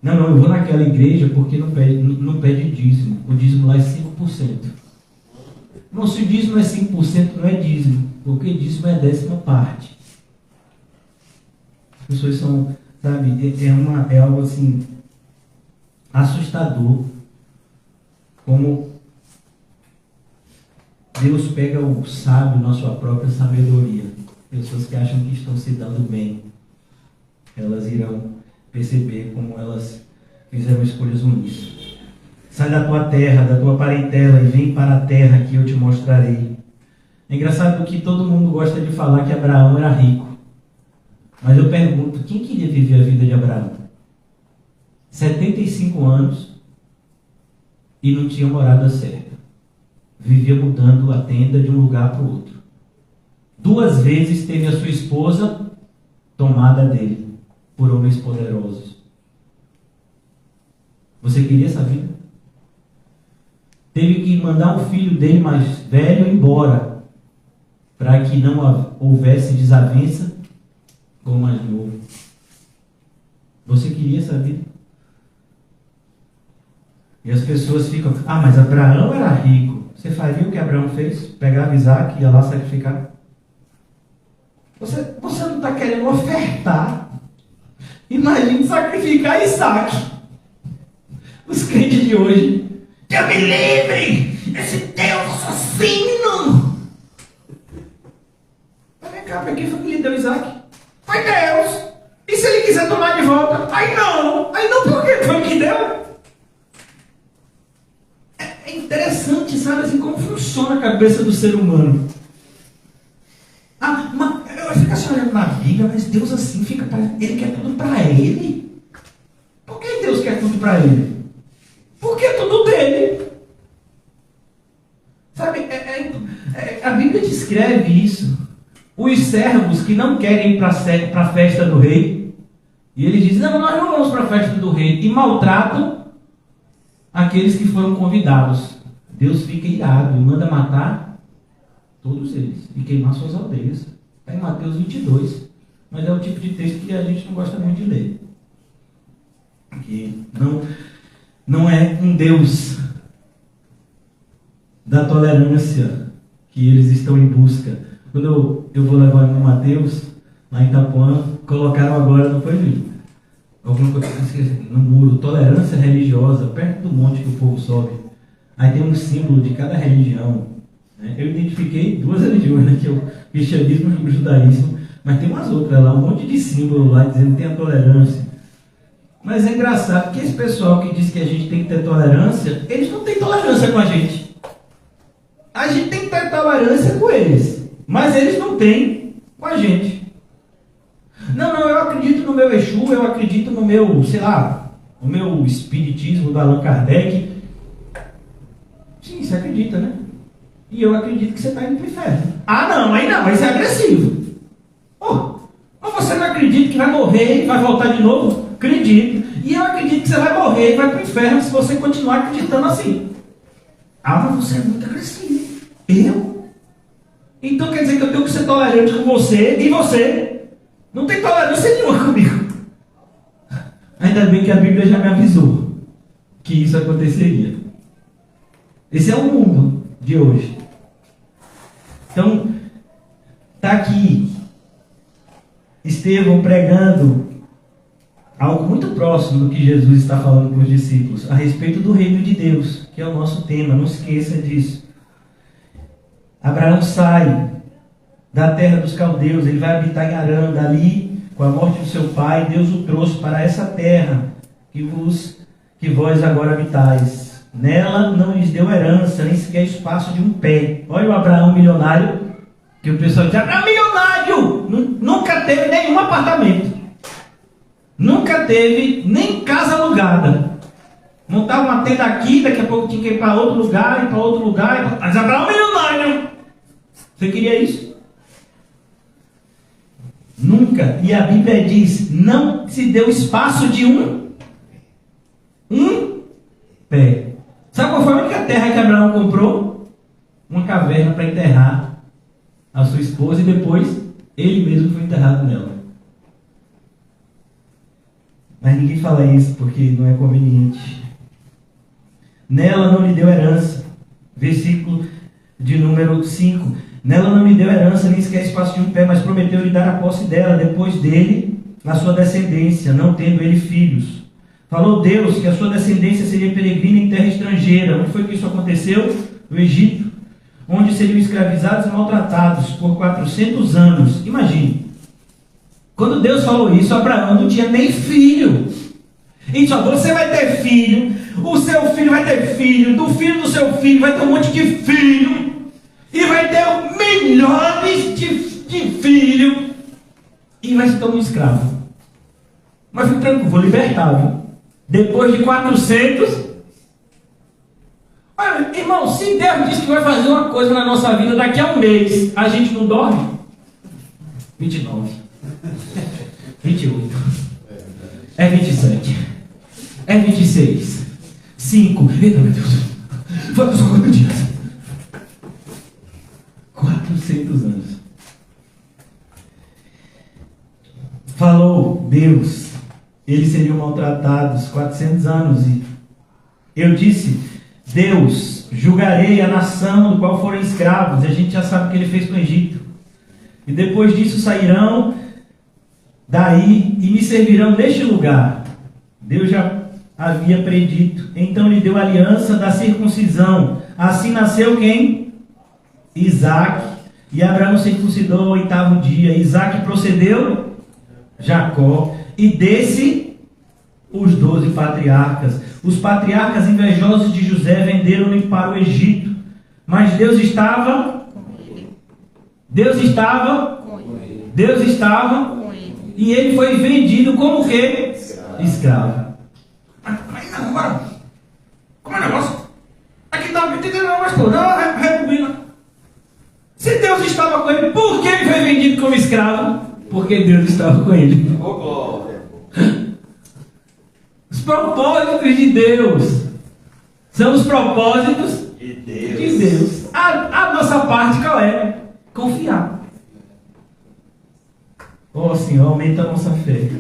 Não, eu vou naquela igreja porque não pede dízimo. O dízimo lá é 5%. Não, se o dízimo é 5%, não é dízimo. Porque dízimo é 10ª parte. As pessoas são, sabe, é algo assim, assustador. Como Deus pega o sábio na sua própria sabedoria. Pessoas que acham que estão se dando bem, elas irão perceber como elas fizeram escolhas ruins. Sai da tua terra, da tua parentela e vem para a terra que eu te mostrarei. É engraçado que todo mundo gosta de falar que Abraão era rico. Mas eu pergunto, quem queria viver a vida de Abraão? 75 anos e não tinha morada certa. Vivia mudando a tenda de um lugar para o outro. 2 vezes teve a sua esposa tomada dele por homens poderosos. Você queria essa vida? Teve que mandar o filho dele mais velho embora, para que não houvesse desavença com o mais novo. Você queria essa vida? E as pessoas ficam, mas Abraão era rico. Você faria o que Abraão fez? Pegava Isaac e ia lá sacrificar? Você não está querendo ofertar. Imagine sacrificar Isaac. Os crentes de hoje, Deus me livre! Esse Deus assassino! Mas vem cá, para quem foi que lhe deu Isaac? Foi Deus! E se ele quiser tomar de volta? Aí não por que foi que deu? É interessante, sabe assim, como funciona a cabeça do ser humano. Eu fico assim olhando na Bíblia, mas Deus assim fica, ele quer tudo para ele? Por que Deus quer tudo para ele? Porque é tudo dele. Sabe, a Bíblia descreve isso. Os servos que não querem ir para a festa do rei, e ele diz, nós não vamos para a festa do rei, e maltratam aqueles que foram convidados. Deus fica irado e manda matar todos eles e queimar suas aldeias. Está em Mateus 22. Mas é o tipo de texto que a gente não gosta muito de ler. Que não é um Deus da tolerância que eles estão em busca. Quando eu vou levar no Mateus, lá em Itapuã, colocaram agora, não foi, Júlio? Alguma coisa no muro, tolerância religiosa, perto do monte que o povo sobe. Aí tem um símbolo de cada religião. Né? Eu identifiquei 2 religiões, né, que é o cristianismo e o judaísmo, mas tem umas outras lá, um monte de símbolo lá, dizendo que tem a tolerância. Mas é engraçado que esse pessoal que diz que a gente tem que ter tolerância, eles não têm tolerância com a gente. A gente tem que ter tolerância com eles, mas eles não têm com a gente. Não, eu acredito no meu Exu, eu acredito no meu, sei lá, no meu espiritismo do Allan Kardec. Sim, você acredita, né? E eu acredito que você está indo para o inferno. Aí não, isso é agressivo. Mas você não acredita que vai morrer e vai voltar de novo? Acredito. E eu acredito que você vai morrer e vai para o inferno se você continuar acreditando assim. Mas você é muito agressivo. Eu? Então quer dizer que eu tenho que ser tolerante com você e você não tem tolerância nenhuma comigo. Ainda bem que a Bíblia já me avisou que isso aconteceria. Esse é o mundo de hoje. Então, está aqui Estevão pregando algo muito próximo do que Jesus está falando com os discípulos, a respeito do reino de Deus, que é o nosso tema, não se esqueça disso. Abraão sai da terra dos caldeus, ele vai habitar em Harã, dali, com a morte do seu pai, Deus o trouxe para essa terra que vós agora habitais. Nela não lhes deu herança, nem sequer espaço de um pé. Olha o Abraão milionário, que o pessoal diz, Abraão milionário, nunca teve nenhum apartamento, nunca teve nem casa alugada. Montava uma tenda aqui, daqui a pouco tinha que ir para outro lugar, e para outro lugar, mas Abraão milionário. Você queria isso? Nunca. E a Bíblia diz, não se deu espaço de um pé. Sabe qual foi a única terra que Abraão comprou? Uma caverna para enterrar a sua esposa, e depois ele mesmo foi enterrado nela. Mas ninguém fala isso porque não é conveniente. Nela não lhe deu herança. Versículo de número 5. Nela não lhe deu herança, nem sequer espaço de um pé, mas prometeu lhe dar a posse dela, depois dele, a sua descendência, não tendo ele filhos. Falou Deus que a sua descendência seria peregrina em terra estrangeira. Onde foi que isso aconteceu? No Egito, onde seriam escravizados e maltratados por 400 anos. Imagine, quando Deus falou isso, Abraão não tinha nem filho. Ele disse, você vai ter filho, o seu filho vai ter filho, do filho do seu filho vai ter um monte de filho, e vai ter milhões de filho, e vai se tornar um escravo. Mas fique tranquilo, vou libertar, viu? Depois de 400. Olha, irmão, se Deus diz que vai fazer uma coisa na nossa vida daqui a um mês, a gente não dorme? 29. 28. É 27. É 26. 5. Eita, meu Deus. Vamos quantos dias? 400 anos. Falou Deus, eles seriam maltratados 400 anos. E eu disse, Deus, julgarei a nação do qual forem escravos. E a gente já sabe o que ele fez com o Egito. E depois disso sairão daí e me servirão neste lugar. Deus já havia predito. Então lhe deu a aliança da circuncisão. Assim nasceu quem? Isaac. E Abraão circuncidou ao 8º dia. Isaac procedeu Jacó. E desse os 12 patriarcas. Os patriarcas invejosos de José venderam-no para o Egito. Mas Deus estava e ele foi vendido como o quê? Escravo. Mas não, agora, como é o negócio? Aqui está, não entendeu não, mas pô, não, rebobina. Se Deus estava com ele, por que ele foi vendido como escravo? Porque Deus estava com ele. Os propósitos de Deus são os propósitos de Deus. A nossa parte qual é? Confiar. Oh Senhor, aumenta a nossa fé.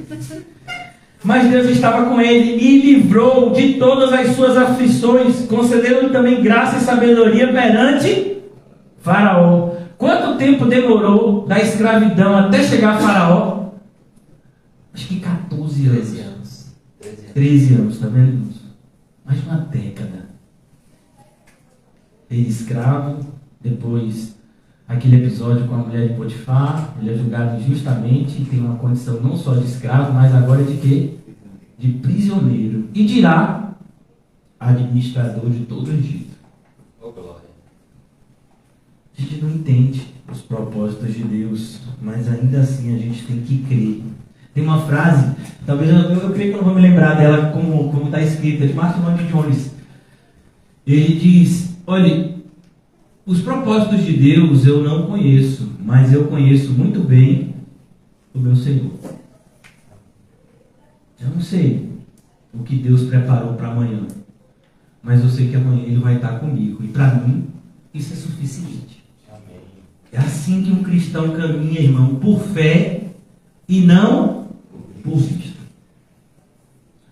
Mas Deus estava com ele e livrou de todas as suas aflições, concedendo-lhe também graça e sabedoria perante Faraó. Quanto tempo demorou da escravidão até chegar a Faraó? Acho que 14 anos. 13 anos, tá vendo? Mais de uma década. Ele escravo, depois aquele episódio com a mulher de Potifar, ele é julgado injustamente e tem uma condição não só de escravo, mas agora de quê? De prisioneiro. E dirá administrador de todo o Egito. A gente não entende os propósitos de Deus, mas ainda assim a gente tem que crer. Tem uma frase, talvez eu creio que eu não vou me lembrar dela como está escrita, de Martin Lloyd Jones. Ele diz, olha, os propósitos de Deus eu não conheço, mas eu conheço muito bem o meu Senhor. Eu não sei o que Deus preparou para amanhã, mas eu sei que amanhã Ele vai estar comigo. E para mim, isso é suficiente. Amém. É assim que um cristão caminha, irmão, por fé e não por vista.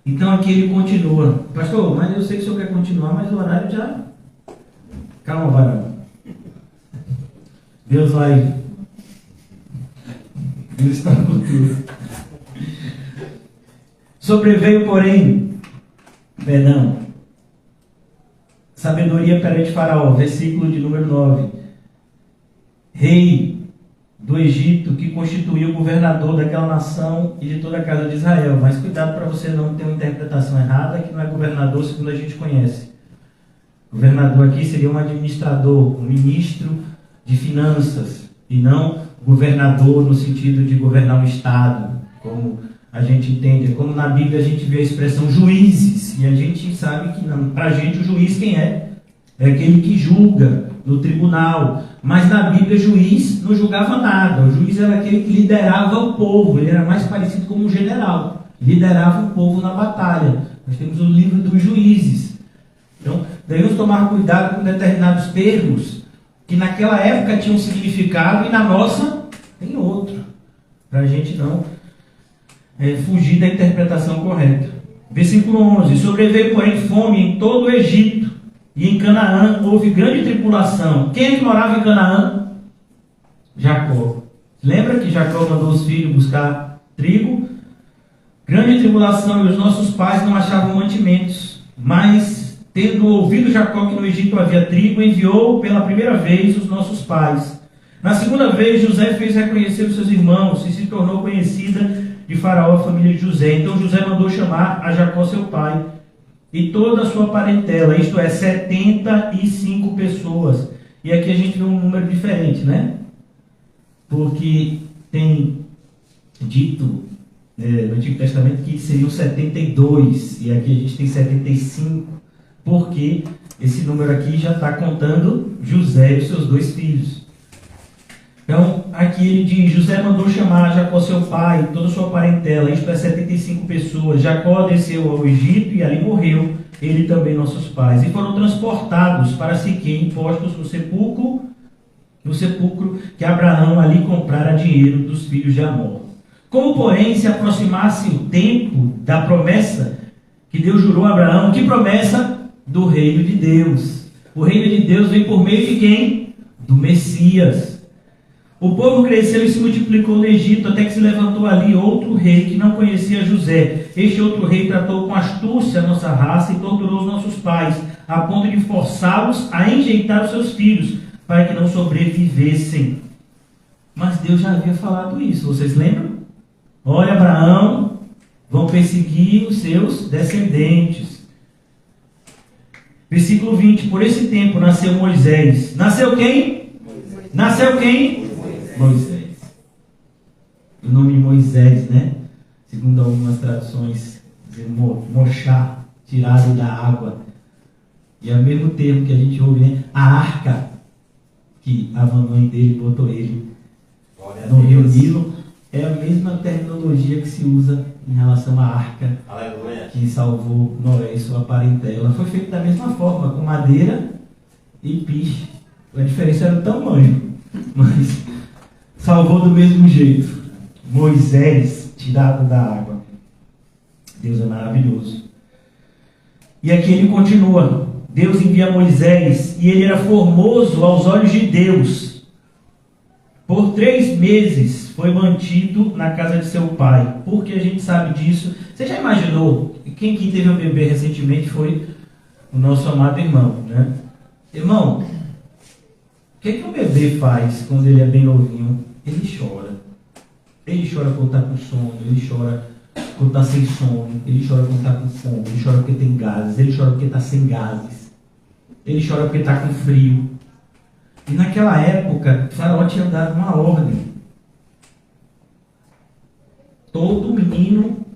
Então aqui ele continua. Pastor, mas eu sei que o senhor quer continuar, mas o horário Calma, varão. Deus vai. Deus está com tudo. Sobreveio, porém, sabedoria perante Faraó, versículo de número 9. Rei do Egito, que constituiu o governador daquela nação e de toda a casa de Israel. Mas cuidado para você não ter uma interpretação errada, que não é governador segundo a gente conhece. Governador aqui seria um administrador, um ministro de finanças, e não governador no sentido de governar um estado, como a gente entende. Como na Bíblia a gente vê a expressão juízes, e a gente sabe que para a gente o juiz quem é? É aquele que julga no tribunal. Mas na Bíblia, juiz não julgava nada. O juiz era aquele que liderava o povo. Ele era mais parecido com um general. Liderava o povo na batalha. Nós temos o livro dos juízes. Então, devemos tomar cuidado com determinados termos que naquela época tinham um significado e na nossa tem outro. Para a gente não fugir da interpretação correta. Versículo 11. Sobreveio, porém, fome em todo o Egito. E em Canaã houve grande tribulação. Quem é que morava em Canaã? Jacó. Lembra que Jacó mandou os filhos buscar trigo? Grande tribulação, e os nossos pais não achavam mantimentos. Mas, tendo ouvido Jacó que no Egito havia trigo, enviou pela primeira vez os nossos pais. Na segunda vez, José fez reconhecer os seus irmãos e se tornou conhecida de Faraó a família de José. Então José mandou chamar a Jacó seu pai e toda a sua parentela, isto é, 75 pessoas. E aqui a gente vê um número diferente, né? Porque tem dito no Antigo Testamento que seriam 72, e aqui a gente tem 75, porque esse número aqui já está contando José e os seus 2 filhos. Então, aqui ele diz, José mandou chamar Jacó seu pai e toda a sua parentela, isto é, 75 pessoas. Jacó desceu ao Egito e ali morreu, ele também nossos pais. E foram transportados para Siquém, postos no sepulcro que Abraão ali comprara a dinheiro dos filhos de Amor. Como, porém, se aproximasse o tempo da promessa que Deus jurou a Abraão, que promessa? Do reino de Deus. O reino de Deus vem por meio de quem? Do Messias. O povo cresceu e se multiplicou no Egito, até que se levantou ali outro rei que não conhecia José. Este outro rei tratou com astúcia a nossa raça e torturou os nossos pais, a ponto de forçá-los a enjeitar os seus filhos, para que não sobrevivessem. Mas Deus já havia falado isso, vocês lembram? Olha, Abraão, vão perseguir os seus descendentes. Versículo 20, por esse tempo nasceu Moisés. Nasceu quem? Moisés. Nasceu quem? Moisés. O nome Moisés, né? Segundo algumas traduções, dizer mochar, tirado da água. E é o mesmo termo que a gente ouve, né? A arca, que a mamãe dele botou ele no rio Nilo. É a mesma terminologia que se usa em relação à arca. Aleluia. Que salvou Noé e sua parentela. Foi feito da mesma forma, com madeira e piche. A diferença era o tamanho, mas salvou do mesmo jeito. Moisés, tirado da água. Deus é maravilhoso. E aqui ele continua. Deus envia Moisés e ele era formoso aos olhos de Deus. Por 3 meses foi mantido na casa de seu pai. Por que a gente sabe disso? Você já imaginou? Quem que teve um bebê recentemente foi o nosso amado irmão, né? Irmão, o que um bebê faz quando ele é bem novinho? Ele chora. Ele chora quando está com sono, ele chora quando está sem sono, ele chora quando está com fome, ele chora porque tem gases, ele chora porque está sem gases, ele chora porque está com frio. E naquela época, Faraó tinha dado uma ordem. Todo menino,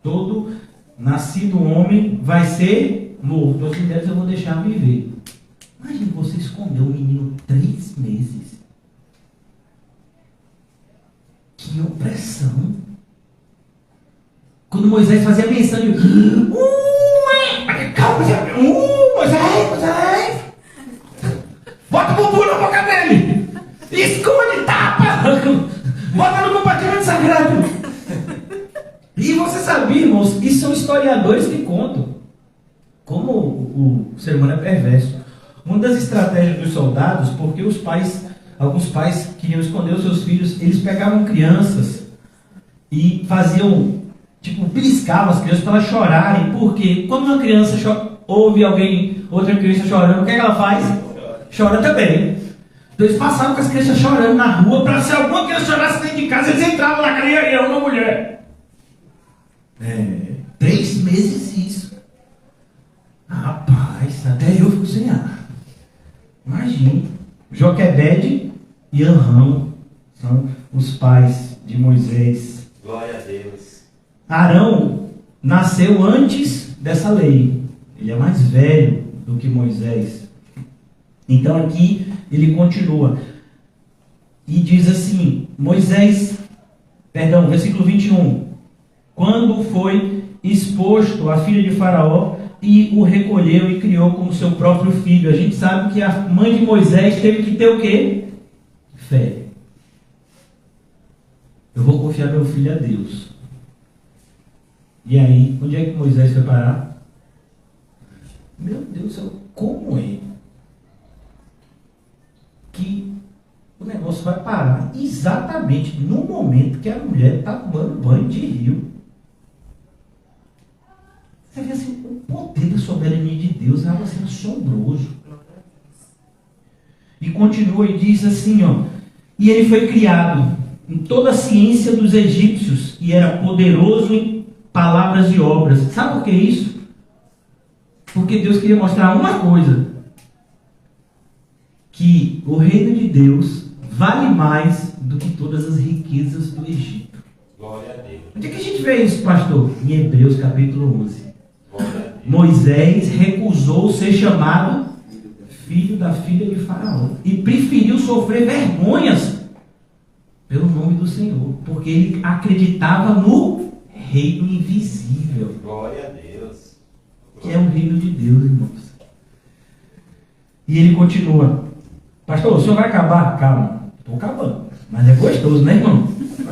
todo nascido homem vai ser morto. As mulheres eu vou deixar viver. Imagina você esconder um menino 3 meses. Que opressão. Quando Moisés fazia menção de calma, Moisés, bota o bumbum na boca dele, esconde, tapa, bota no compartimento sagrado. E você sabia, irmãos, isso são historiadores que contam como o ser humano é perverso. Uma das estratégias dos soldados, porque alguns pais queriam esconder os seus filhos, eles pegavam crianças e faziam, beliscavam as crianças para elas chorarem, porque quando uma criança ouve outra criança chorando, o que ela faz? Chora também. Então eles passavam com as crianças chorando na rua, para se alguma criança chorasse dentro de casa, eles entravam na casa e era uma mulher. 3 meses isso. Rapaz, até eu fico sem ar. Imagine. Joquebede e Arão são os pais de Moisés. Glória a Deus. Arão nasceu antes dessa lei. Ele é mais velho do que Moisés. Então aqui ele continua. E diz assim, versículo 21. Quando foi exposto a filha de Faraó e o recolheu e criou como seu próprio filho. A gente sabe que a mãe de Moisés teve que ter o quê? Fé. Eu vou confiar meu filho a Deus. E aí, onde é que Moisés foi parar? Meu Deus do céu, como é que o negócio vai parar exatamente no momento que a mulher está tomando banho de rio? Você vê assim, o poder da soberania de Deus é algo assim assombroso. E continua e diz assim, e ele foi criado em toda a ciência dos egípcios e era poderoso em palavras e obras. Sabe por que isso? Porque Deus queria mostrar uma coisa, que o reino de Deus vale mais do que todas as riquezas do Egito. Glória a Deus. Onde é que a gente vê isso, pastor? Em Hebreus capítulo 11. Moisés recusou ser chamado filho da filha de Faraó e preferiu sofrer vergonhas pelo nome do Senhor, porque ele acreditava no reino invisível. Glória a Deus. Que é o reino de Deus, irmãos. E ele continua. Pastor, o senhor vai acabar? Calma, estou acabando. Mas é gostoso, né, irmão?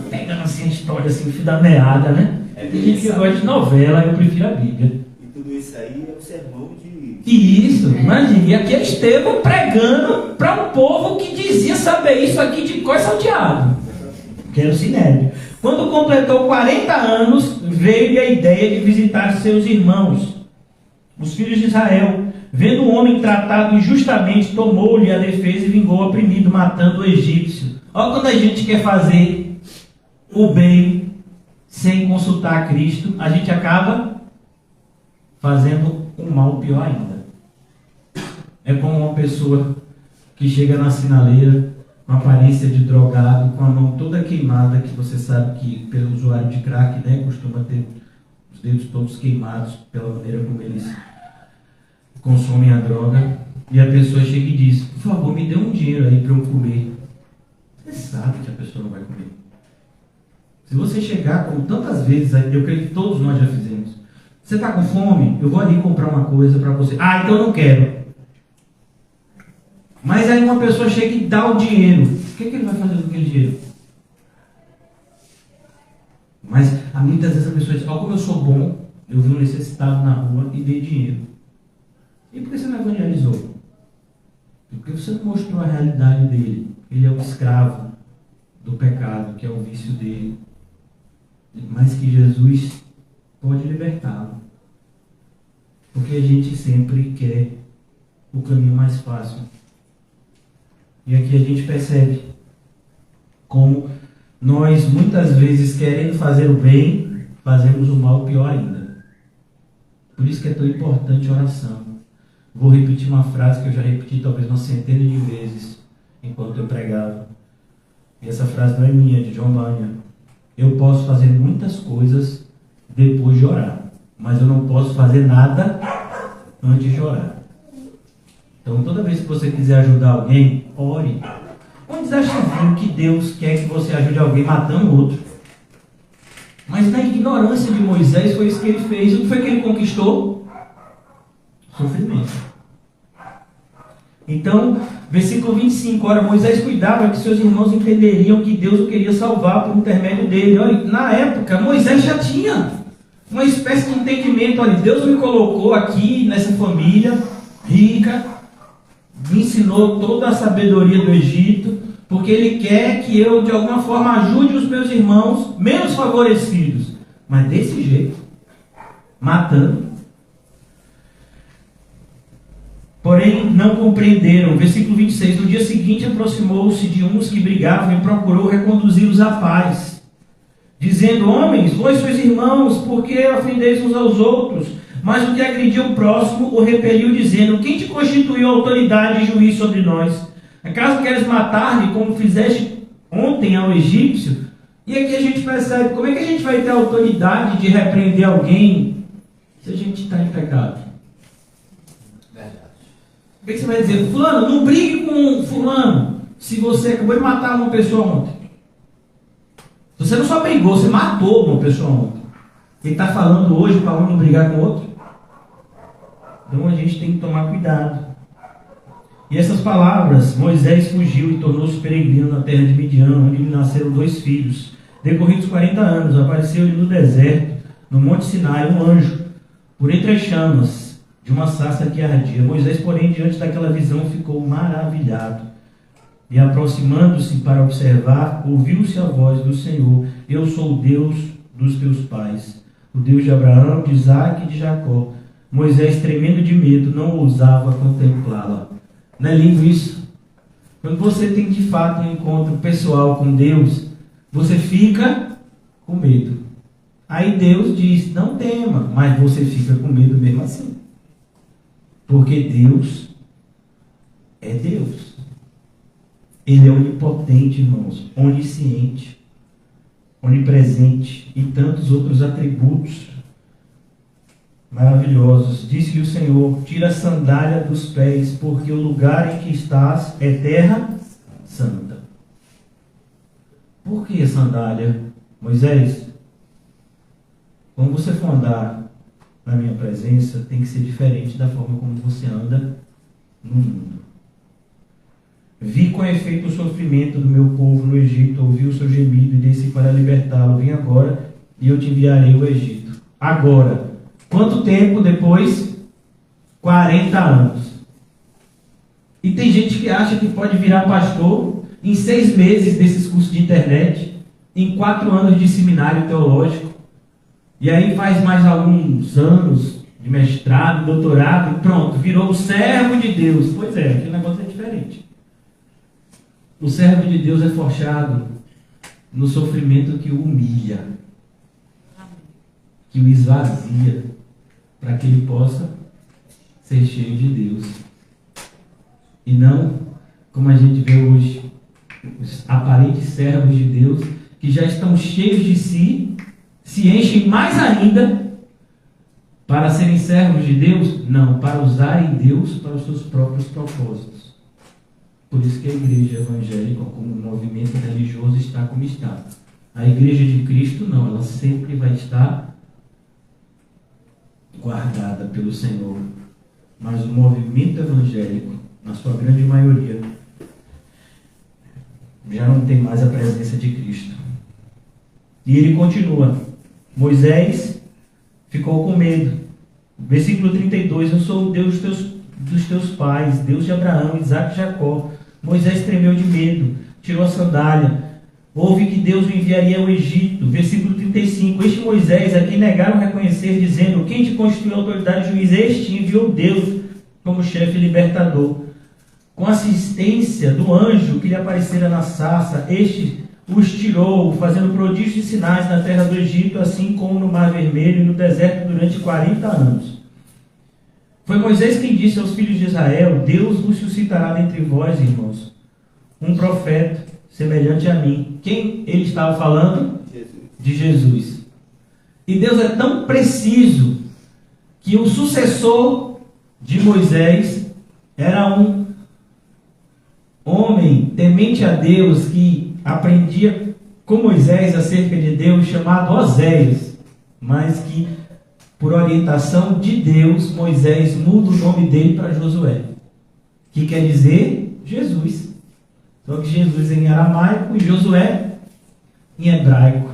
Pegando assim a história assim, fio da meada, né? Tem gente que gosta de novela, eu prefiro a Bíblia. Tudo isso aí é o sermão de... Isso, imagina. E aqui é Estevão pregando para um povo que dizia saber isso aqui de cor salteado. Que era o Sinédrio. Quando completou 40 anos, veio-lhe a ideia de visitar seus irmãos, os filhos de Israel. Vendo o homem tratado injustamente, tomou-lhe a defesa e vingou o oprimido, matando o egípcio. Olha quando a gente quer fazer o bem sem consultar a Cristo, a gente acaba fazendo um mal pior ainda. É como uma pessoa que chega na sinaleira com aparência de drogado, com a mão toda queimada, que você sabe que pelo usuário de crack, né, costuma ter os dedos todos queimados pela maneira como eles consomem a droga, e a pessoa chega e diz, por favor, me dê um dinheiro aí para eu comer. Você sabe que a pessoa não vai comer. Se você chegar, como tantas vezes, eu creio que todos nós já fizemos, você está com fome? Eu vou ali comprar uma coisa para você. Ah, então eu não quero. Mas aí uma pessoa chega e dá o dinheiro. O que ele vai fazer com aquele dinheiro? Mas muitas vezes a pessoa diz, como eu sou bom, eu vi um necessitado na rua e dei dinheiro. E por que você não evangelizou? Porque você não mostrou a realidade dele. Ele é um escravo do pecado, que é o vício dele. Mas que Jesus pode libertá-lo. Porque a gente sempre quer o caminho mais fácil. E aqui a gente percebe como nós, muitas vezes, querendo fazer o bem, fazemos o mal pior ainda. Por isso que é tão importante a oração. Vou repetir uma frase que eu já repeti talvez uma centena de vezes enquanto eu pregava. E essa frase não é minha, é de John Bunyan. Eu posso fazer muitas coisas depois de orar, mas eu não posso fazer nada antes de orar. Então, toda vez que você quiser ajudar alguém, ore. Onde acha que Deus quer que você ajude alguém matando outro? Mas na ignorância de Moisés foi isso que ele fez. O que foi que ele conquistou? Sofrimento. Então, versículo 25. Ora, Moisés cuidava que seus irmãos entenderiam que Deus o queria salvar por intermédio dele. Olha, na época, Moisés já tinha uma espécie de entendimento. Olha, Deus me colocou aqui nessa família rica, me ensinou toda a sabedoria do Egito, porque Ele quer que eu, de alguma forma, ajude os meus irmãos menos favorecidos. Mas desse jeito, matando. Porém, não compreenderam. Versículo 26. No dia seguinte, aproximou-se de uns que brigavam e procurou reconduzi-los à paz, dizendo: homens, vós sois irmãos, por que ofendeis uns aos outros? Mas o que agrediu o próximo o repeliu, dizendo: quem te constituiu autoridade e juiz sobre nós? Acaso queres matar-me como fizeste ontem ao egípcio? E aqui a gente percebe como é que a gente vai ter autoridade de repreender alguém se a gente está em pecado. Verdade. O que você vai dizer? Fulano, não brigue com fulano se você acabou de matar uma pessoa ontem. Você não só brigou, você matou uma pessoa ontem. Ele está falando hoje para um não brigar com o outro? Então a gente tem que tomar cuidado. E essas palavras, Moisés fugiu e tornou-se peregrino na terra de Midian, onde lhe nasceram 2 filhos. Decorridos 40 anos, apareceu-lhe no deserto, no monte Sinai, um anjo, por entre as chamas de uma sarça que ardia. Moisés, porém, diante daquela visão, ficou maravilhado. E aproximando-se para observar, ouviu-se a voz do Senhor: eu sou o Deus dos teus pais, o Deus de Abraão, de Isaque e de Jacó. Moisés, tremendo de medo, não ousava contemplá-la. Não é lindo isso? Quando você tem de fato um encontro pessoal com Deus, você fica com medo. Aí Deus diz: não tema, mas você fica com medo mesmo assim. Porque Deus é Deus. Ele é onipotente, irmãos, onisciente, onipresente e tantos outros atributos maravilhosos. Disse-lhe o Senhor: tira a sandália dos pés, porque o lugar em que estás é terra santa. Por que sandália? Moisés, quando você for andar na minha presença, tem que ser diferente da forma como você anda no mundo. Vi com efeito o sofrimento do meu povo no Egito, ouvi o seu gemido e desci para libertá-lo. Vem agora e eu te enviarei ao Egito. Agora, quanto tempo depois? 40 anos. E tem gente que acha que pode virar pastor em 6 meses desses cursos de internet, em 4 anos de seminário teológico, e aí faz mais alguns anos de mestrado, doutorado, e pronto, virou o servo de Deus. Pois é, aquele negócio é diferente. O servo de Deus é forjado no sofrimento que o humilha, que o esvazia, para que ele possa ser cheio de Deus. E não como a gente vê hoje, os aparentes servos de Deus, que já estão cheios de si, se enchem mais ainda para serem servos de Deus? Não, para usarem Deus para os seus próprios propósitos. Por isso que a igreja evangélica, como movimento religioso, está como está. A igreja de Cristo não, ela sempre vai estar guardada pelo Senhor. Mas o movimento evangélico, na sua grande maioria, já não tem mais a presença de Cristo. E ele continua. Moisés ficou com medo. Versículo 32. Eu sou o Deus dos teus pais, Deus de Abraão, Isaque e Jacó. Moisés tremeu de medo, tirou a sandália. Ouve que Deus o enviaria ao Egito. Versículo 35. Este Moisés, a quem negaram reconhecer, dizendo: quem te constituiu autoridade e juiz? Este enviou Deus como chefe libertador. Com assistência do anjo que lhe aparecera na sarça, este os tirou, fazendo prodígios e sinais na terra do Egito, assim como no Mar Vermelho e no deserto durante 40 anos. Foi Moisés quem disse aos filhos de Israel: Deus vos suscitará dentre vós, irmãos, um profeta semelhante a mim. Quem ele estava falando? Jesus. De Jesus. E Deus é tão preciso que o sucessor de Moisés era um homem temente a Deus, que aprendia com Moisés acerca de Deus, chamado Oséias, mas que, por orientação de Deus, Moisés muda o nome dele para Josué, que quer dizer Jesus. Só que Jesus em aramaico e Josué em hebraico.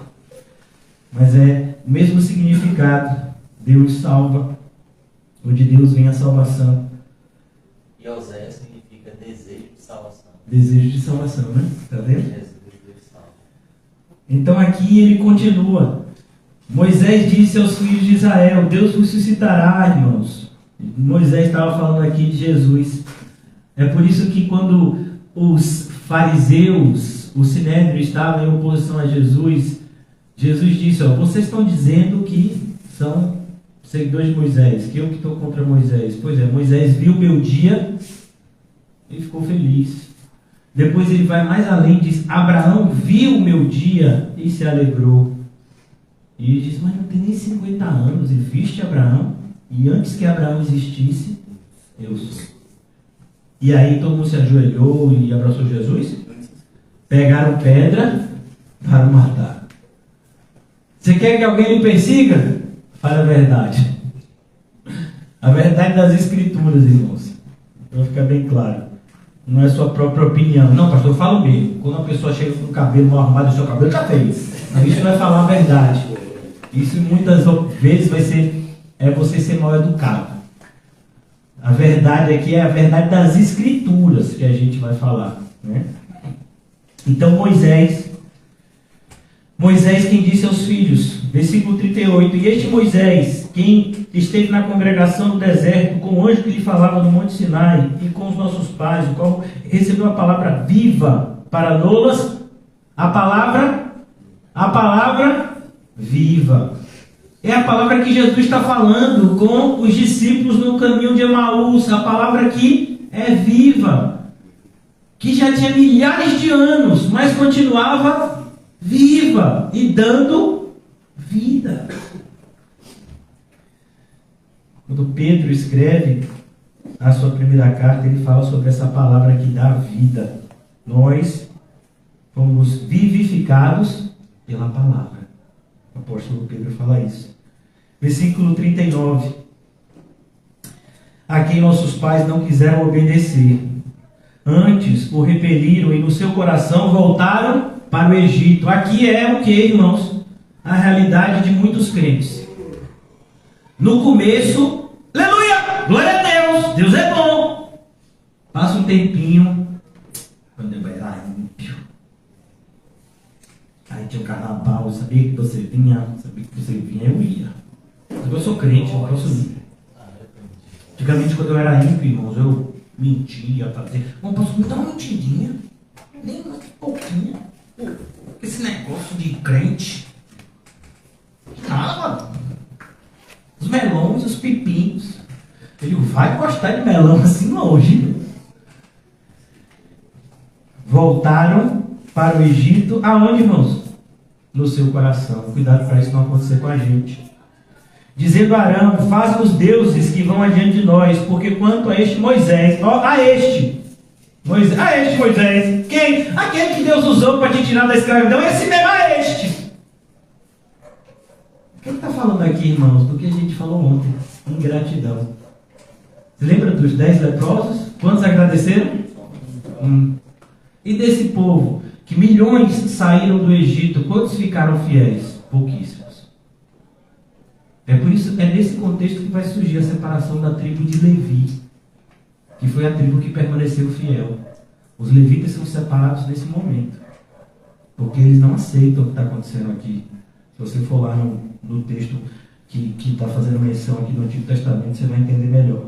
Mas é o mesmo significado. Deus salva, ou de Deus vem a salvação. E Oséias significa desejo de salvação. Desejo de salvação, né? Está vendo? Desejo de salvação. Então aqui ele continua. Moisés disse aos filhos de Israel: Deus vos suscitará, irmãos. Moisés estava falando aqui de Jesus. É por isso que quando os fariseus, o Sinédrio, estavam em oposição a Jesus, Jesus disse: ó, vocês estão dizendo que são seguidores de Moisés, que eu que estou contra Moisés. Pois é, Moisés viu o meu dia e ficou feliz. Depois ele vai mais além, diz: Abraão viu o meu dia e se alegrou. E ele diz: mas não tem nem 50 anos, e viste Abraão? E antes que Abraão existisse, eu sou. E aí todo mundo se ajoelhou e abraçou Jesus. Pegaram pedra para matar. Você quer que alguém lhe persiga? Fale a verdade. A verdade das Escrituras, irmãos. Para ficar bem claro. Não é sua própria opinião. Não, pastor, eu falo mesmo. Quando uma pessoa chega com o cabelo mal arrumado, o seu cabelo está feio. Isso não é falar a verdade. Isso muitas vezes vai ser você ser mal educado. A verdade aqui é a verdade das Escrituras que a gente vai falar, né? Então Moisés quem disse aos filhos, versículo 38, e este Moisés, quem esteve na congregação do deserto, com o anjo que lhe falava no Monte Sinai, e com os nossos pais, o qual recebeu a palavra viva para nolas, a palavra viva. É a palavra que Jesus está falando com os discípulos no caminho de Emaús, a palavra que é viva, que já tinha milhares de anos, mas continuava viva e dando vida. Quando Pedro escreve a sua primeira carta, ele fala sobre essa palavra que dá vida. Nós fomos vivificados pela palavra. O apóstolo Pedro fala isso. Versículo 39. A quem nossos pais não quiseram obedecer. Antes o repeliram e no seu coração voltaram para o Egito. Aqui é o que, irmãos? A realidade de muitos crentes. No começo, aleluia, glória a Deus, Deus é bom. Passa um tempinho, quando eu era ímpio. Aí tinha o carnaval, eu sabia que você vinha, eu ia. Eu sou crente, eu posso ir. Antigamente, quando eu era ímpio, irmãos, eu mentia, fazia. Não posso me dar uma mentirinha, nem uma pouquinho. Esse negócio de crente. Nada. Os melões, os pepinhos. Ele vai gostar de melão assim longe. Voltaram para o Egito. Aonde, irmãos? No seu coração. Cuidado para isso não acontecer com a gente. Dizendo a Arão: faz-nos deuses que vão adiante de nós, porque quanto a este Moisés, Moisés, quem? Aquele que Deus usou para te tirar da escravidão, esse mesmo é este. O que ele está falando aqui, irmãos? Do que a gente falou ontem, ingratidão. Você lembra dos 10 leprosos? Quantos agradeceram? E desse povo, que milhões saíram do Egito, quantos ficaram fiéis? Pouquíssimos. É por isso, é nesse contexto que vai surgir a separação da tribo de Levi, que foi a tribo que permaneceu fiel. Os levitas são separados nesse momento, porque eles não aceitam o que está acontecendo aqui. Se você for lá no texto que está fazendo menção aqui no Antigo Testamento, você vai entender melhor.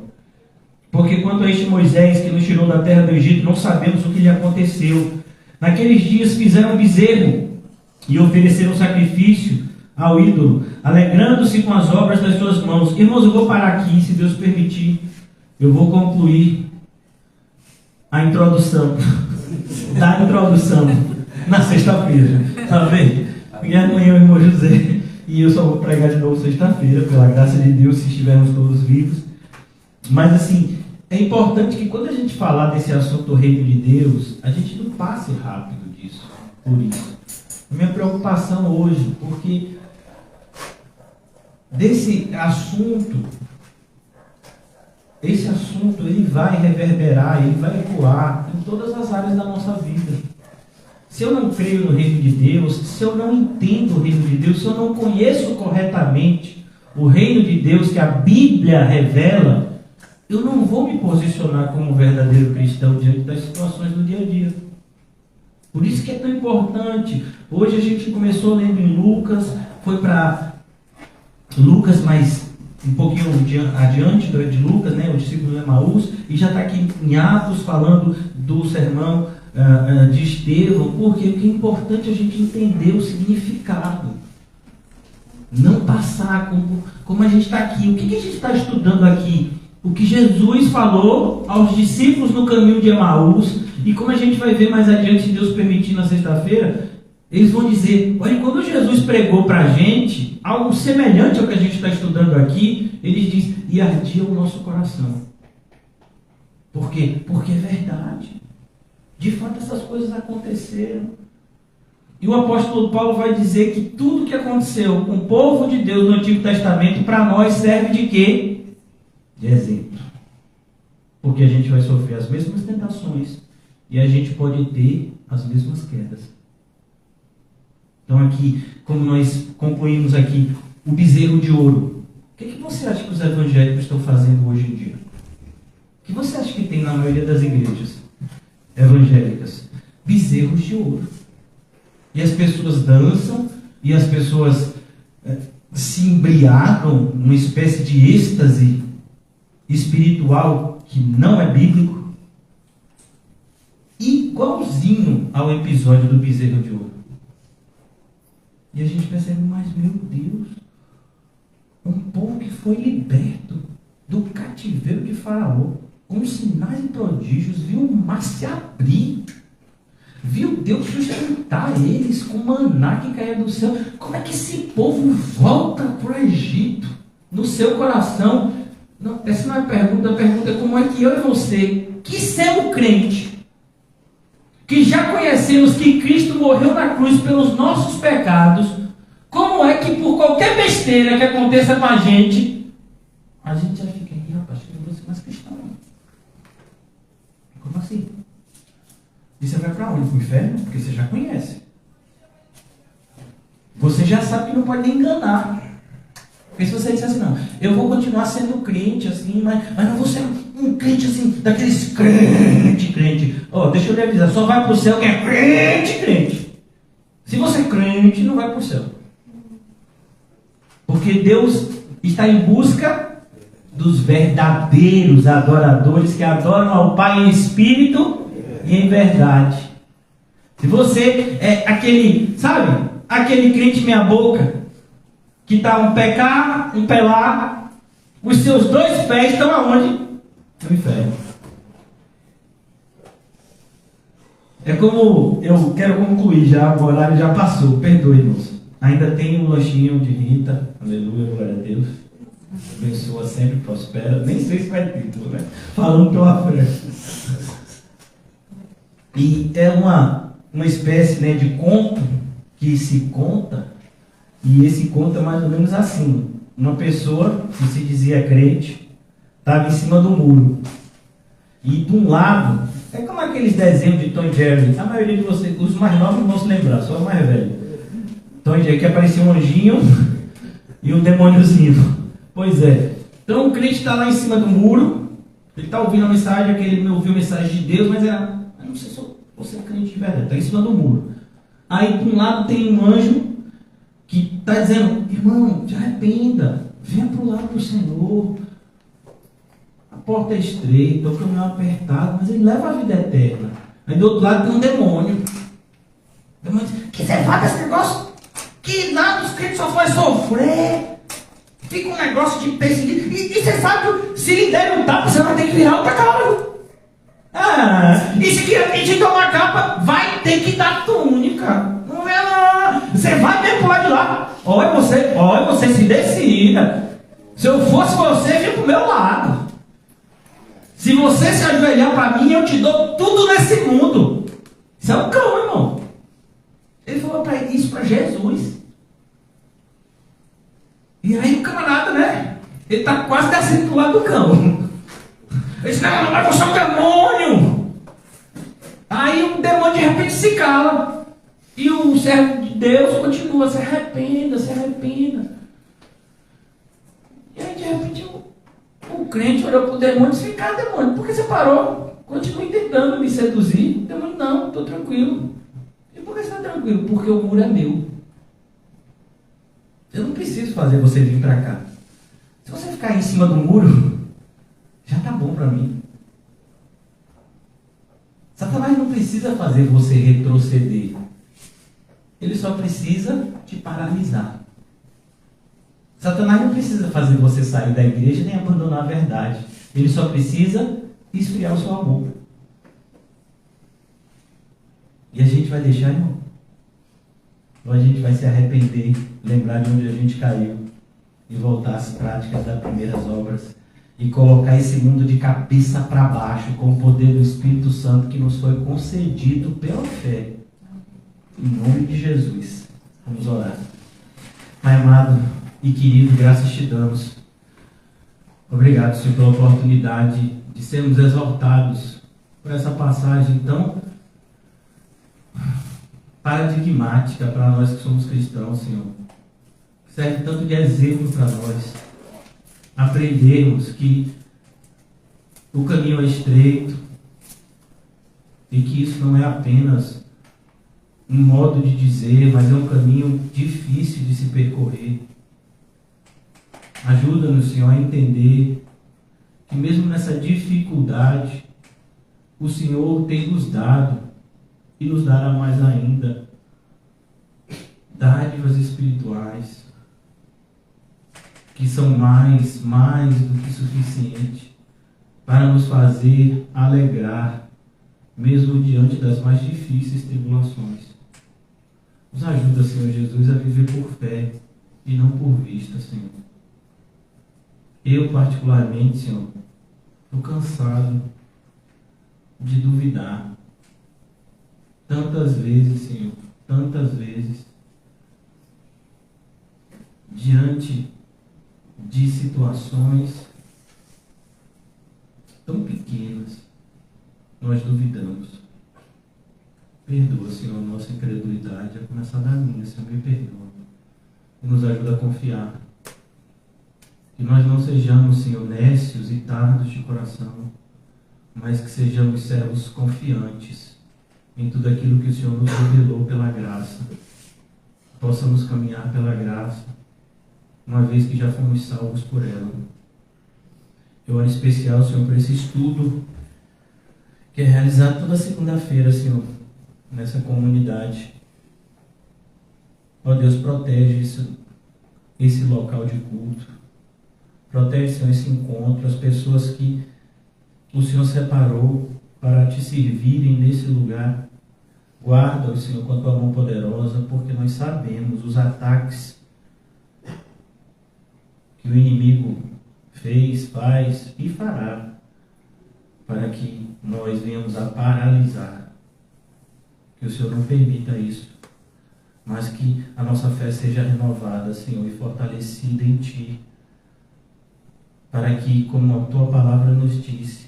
Porque quanto a este Moisés que nos tirou da terra do Egito, não sabemos o que lhe aconteceu. Naqueles dias fizeram um bezerro e ofereceram sacrifício ao ídolo, alegrando-se com as obras das suas mãos. Irmãos, eu vou parar aqui, se Deus permitir. Eu vou concluir a introdução da introdução na sexta-feira. Tá bem? E amanhã o irmão José e eu só vou pregar de novo sexta-feira, pela graça de Deus, se estivermos todos vivos. Mas assim, é importante que quando a gente falar desse assunto do reino de Deus, a gente não passe rápido disso, por isso. A minha preocupação hoje, porque desse assunto, esse assunto ele vai reverberar, ele vai ecoar em todas as áreas da nossa vida. Se eu não creio no reino de Deus, se eu não entendo o reino de Deus, se eu não conheço corretamente o reino de Deus que a Bíblia revela, eu não vou me posicionar como um verdadeiro cristão diante das situações do dia a dia. Por isso que é tão importante. Hoje a gente começou lendo em Lucas, foi para Lucas, mas um pouquinho adiante de Lucas, né, o discípulo de Emaús, e já está aqui em Atos falando do sermão de Estevão, porque o que é importante é a gente entender o significado. Não passar como a gente está aqui. O que a gente está estudando aqui? O que Jesus falou aos discípulos no caminho de Emaús, e como a gente vai ver mais adiante, se Deus permitir, na sexta-feira, eles vão dizer, olha, quando Jesus pregou para a gente, algo semelhante ao que a gente está estudando aqui, ele diz, e ardia o nosso coração. Por quê? Porque é verdade. De fato, essas coisas aconteceram. E o apóstolo Paulo vai dizer que tudo que aconteceu com o povo de Deus no Antigo Testamento, para nós serve de quê? De exemplo. Porque a gente vai sofrer as mesmas tentações e a gente pode ter as mesmas quedas. Então aqui, como nós concluímos aqui, o bezerro de ouro. O que você acha que os evangélicos estão fazendo hoje em dia? O que você acha que tem na maioria das igrejas evangélicas? Bezerros de ouro. E as pessoas dançam, e as pessoas se embriagam numa espécie de êxtase espiritual que não é bíblico, igualzinho ao episódio do bezerro de ouro. E a gente percebe, mas meu Deus, um povo que foi liberto do cativeiro de Faraó, com sinais e prodígios, viu o mar se abrir, viu Deus sustentar eles com maná que caía do céu. Como é que esse povo volta para o Egito no seu coração? Não, essa não é a pergunta é como é que eu e você, que somos crente, que já conhecemos que Cristo morreu na cruz pelos nossos pecados, como é que por qualquer besteira que aconteça com a gente já fica aí, rapaz, eu não vou ser mais cristão. Como assim? E você vai para onde? Para o inferno? Porque você já conhece. Você já sabe que não pode nem enganar. Porque se você disser assim, não, eu vou continuar sendo crente assim, mas não vou ser um crente assim, daqueles crente. Deixa eu lhe avisar, só vai para o céu quem é crente. Se você é crente, não vai para o céu. Porque Deus está em busca dos verdadeiros adoradores que adoram ao Pai em espírito e em verdade. Se você é aquele, sabe, aquele crente meia boca, que está um pé cá, um pé lá, os seus dois pés estão aonde? No inferno. É como, eu quero concluir já, o horário já passou, perdoe-nos. Ainda tem um lanchinho de Rita, aleluia, glória a Deus. Abençoa sempre, prospera. Nem sei se vai ter, né? Falando pela frente. E é uma espécie, né, de conto que se conta, e esse conto é mais ou menos assim. Uma pessoa que se dizia crente estava em cima do muro. E de um lado, é como aqueles desenhos de Tom e Jerry. A maioria de vocês, os mais novos não vão se lembrar, só os mais velhos. Tom e Jerry, que aparecia um anjinho e um demôniozinho. Pois é. Então o crente está lá em cima do muro, ele está ouvindo a mensagem, que ele não ouviu a mensagem de Deus, mas eu não sei se você é crente de verdade, está em cima do muro. Aí de um lado tem um anjo que está dizendo, irmão, te arrependa, venha para o lado do Senhor. A porta é estreita, o caminho é apertado, mas ele leva a vida eterna. Aí do outro lado tem um demônio. O demônio diz, que você faz esse negócio? Que nada, os crentes só faz sofrer. Fica um negócio de perseguir. E você sabe que se lhe der um tapa, você vai ter que virar outra cara. E se tomar capa, vai ter que dar túnica. Não é não. Você vai mesmo pro lado de lá. Olha você se decida. Se eu fosse você, vinha pro meu lado. Se você se ajoelhar para mim, eu te dou tudo nesse mundo. Isso é um cão, irmão. Ele falou isso para Jesus. E aí o camarada, né? Ele está quase descendo do lado do cão. Ele disse, não, mas você é um demônio. Aí o demônio de repente se cala. E o servo de Deus continua, se arrependa. E aí de repente o o crente olhou para o demônio e disse: cara, demônio, por que você parou? Continue tentando me seduzir. O demônio: não, estou tranquilo. E por que você está tranquilo? Porque o muro é meu. Eu não preciso fazer você vir para cá. Se você ficar em cima do muro, já está bom para mim. Satanás não precisa fazer você retroceder. Ele só precisa te paralisar. Satanás não precisa fazer você sair da igreja nem abandonar a verdade. Ele só precisa esfriar o seu amor. E a gente vai deixar, irmão? Ou a gente vai se arrepender, lembrar de onde a gente caiu e voltar às práticas das primeiras obras e colocar esse mundo de cabeça para baixo com o poder do Espírito Santo que nos foi concedido pela fé. Em nome de Jesus. Vamos orar. Pai amado e querido, graças te damos. Obrigado, Senhor, pela oportunidade de sermos exortados por essa passagem tão paradigmática para nós que somos cristãos, Senhor. Serve tanto de exemplo para nós. Aprendermos que o caminho é estreito e que isso não é apenas um modo de dizer, mas é um caminho difícil de se percorrer. Ajuda-nos, Senhor, a entender que mesmo nessa dificuldade, o Senhor tem nos dado e nos dará mais ainda dádivas espirituais que são mais do que suficiente para nos fazer alegrar, mesmo diante das mais difíceis tribulações. Nos ajuda, Senhor Jesus, a viver por fé e não por vista, Senhor. Eu, particularmente, Senhor, estou cansado de duvidar. Tantas vezes, Senhor, tantas vezes, diante de situações tão pequenas, nós duvidamos. Perdoa, Senhor, nossa incredulidade, a começar da minha, Senhor, me perdoa. E nos ajuda a confiar. Que nós não sejamos, Senhor, nécios e tardos de coração, mas que sejamos servos confiantes em tudo aquilo que o Senhor nos revelou pela graça. Possamos caminhar pela graça, uma vez que já fomos salvos por ela. Eu oro em especial, Senhor, por esse estudo que é realizado toda segunda-feira, Senhor, nessa comunidade. Ó Deus, protege esse local de culto. Protege, Senhor, esse encontro, as pessoas que o Senhor separou para te servirem nesse lugar. Guarda-os, Senhor, com a tua mão poderosa, porque nós sabemos os ataques que o inimigo fez, faz e fará para que nós venhamos a paralisar. Que o Senhor não permita isso, mas que a nossa fé seja renovada, Senhor, e fortalecida em Ti, para que, como a Tua palavra nos disse,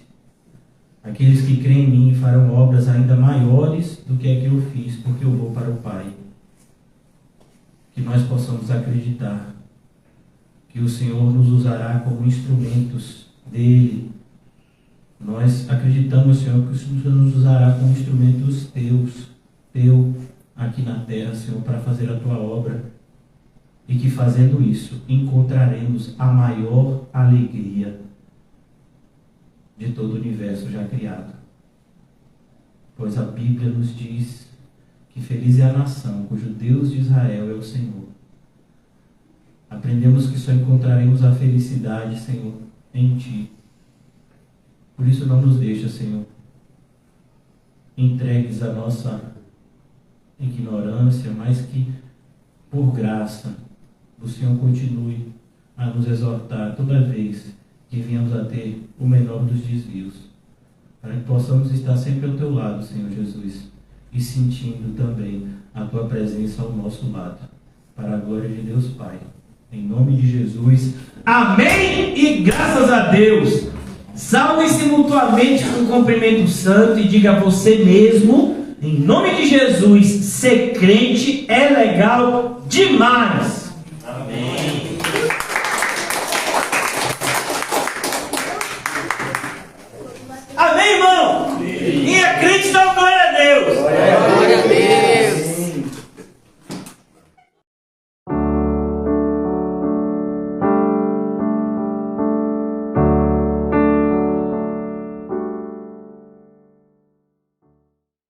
aqueles que creem em mim farão obras ainda maiores do que a que eu fiz, porque eu vou para o Pai. Que nós possamos acreditar que o Senhor nos usará como instrumentos dEle. Nós acreditamos, Senhor, que o Senhor nos usará como instrumentos Teu aqui na terra, Senhor, para fazer a Tua obra. E que fazendo isso, encontraremos a maior alegria de todo o universo já criado. Pois a Bíblia nos diz que feliz é a nação cujo Deus de Israel é o Senhor. Aprendemos que só encontraremos a felicidade, Senhor, em Ti. Por isso não nos deixa, Senhor, entregues à nossa ignorância, mas que, por graça, o Senhor continue a nos exortar toda vez que venhamos a ter o menor dos desvios, para que possamos estar sempre ao Teu lado, Senhor Jesus, e sentindo também a Tua presença ao nosso lado, para a glória de Deus Pai. Em nome de Jesus, amém e graças a Deus. Salve-se mutuamente com um cumprimento santo e diga a você mesmo, em nome de Jesus, ser crente é legal demais. Amém.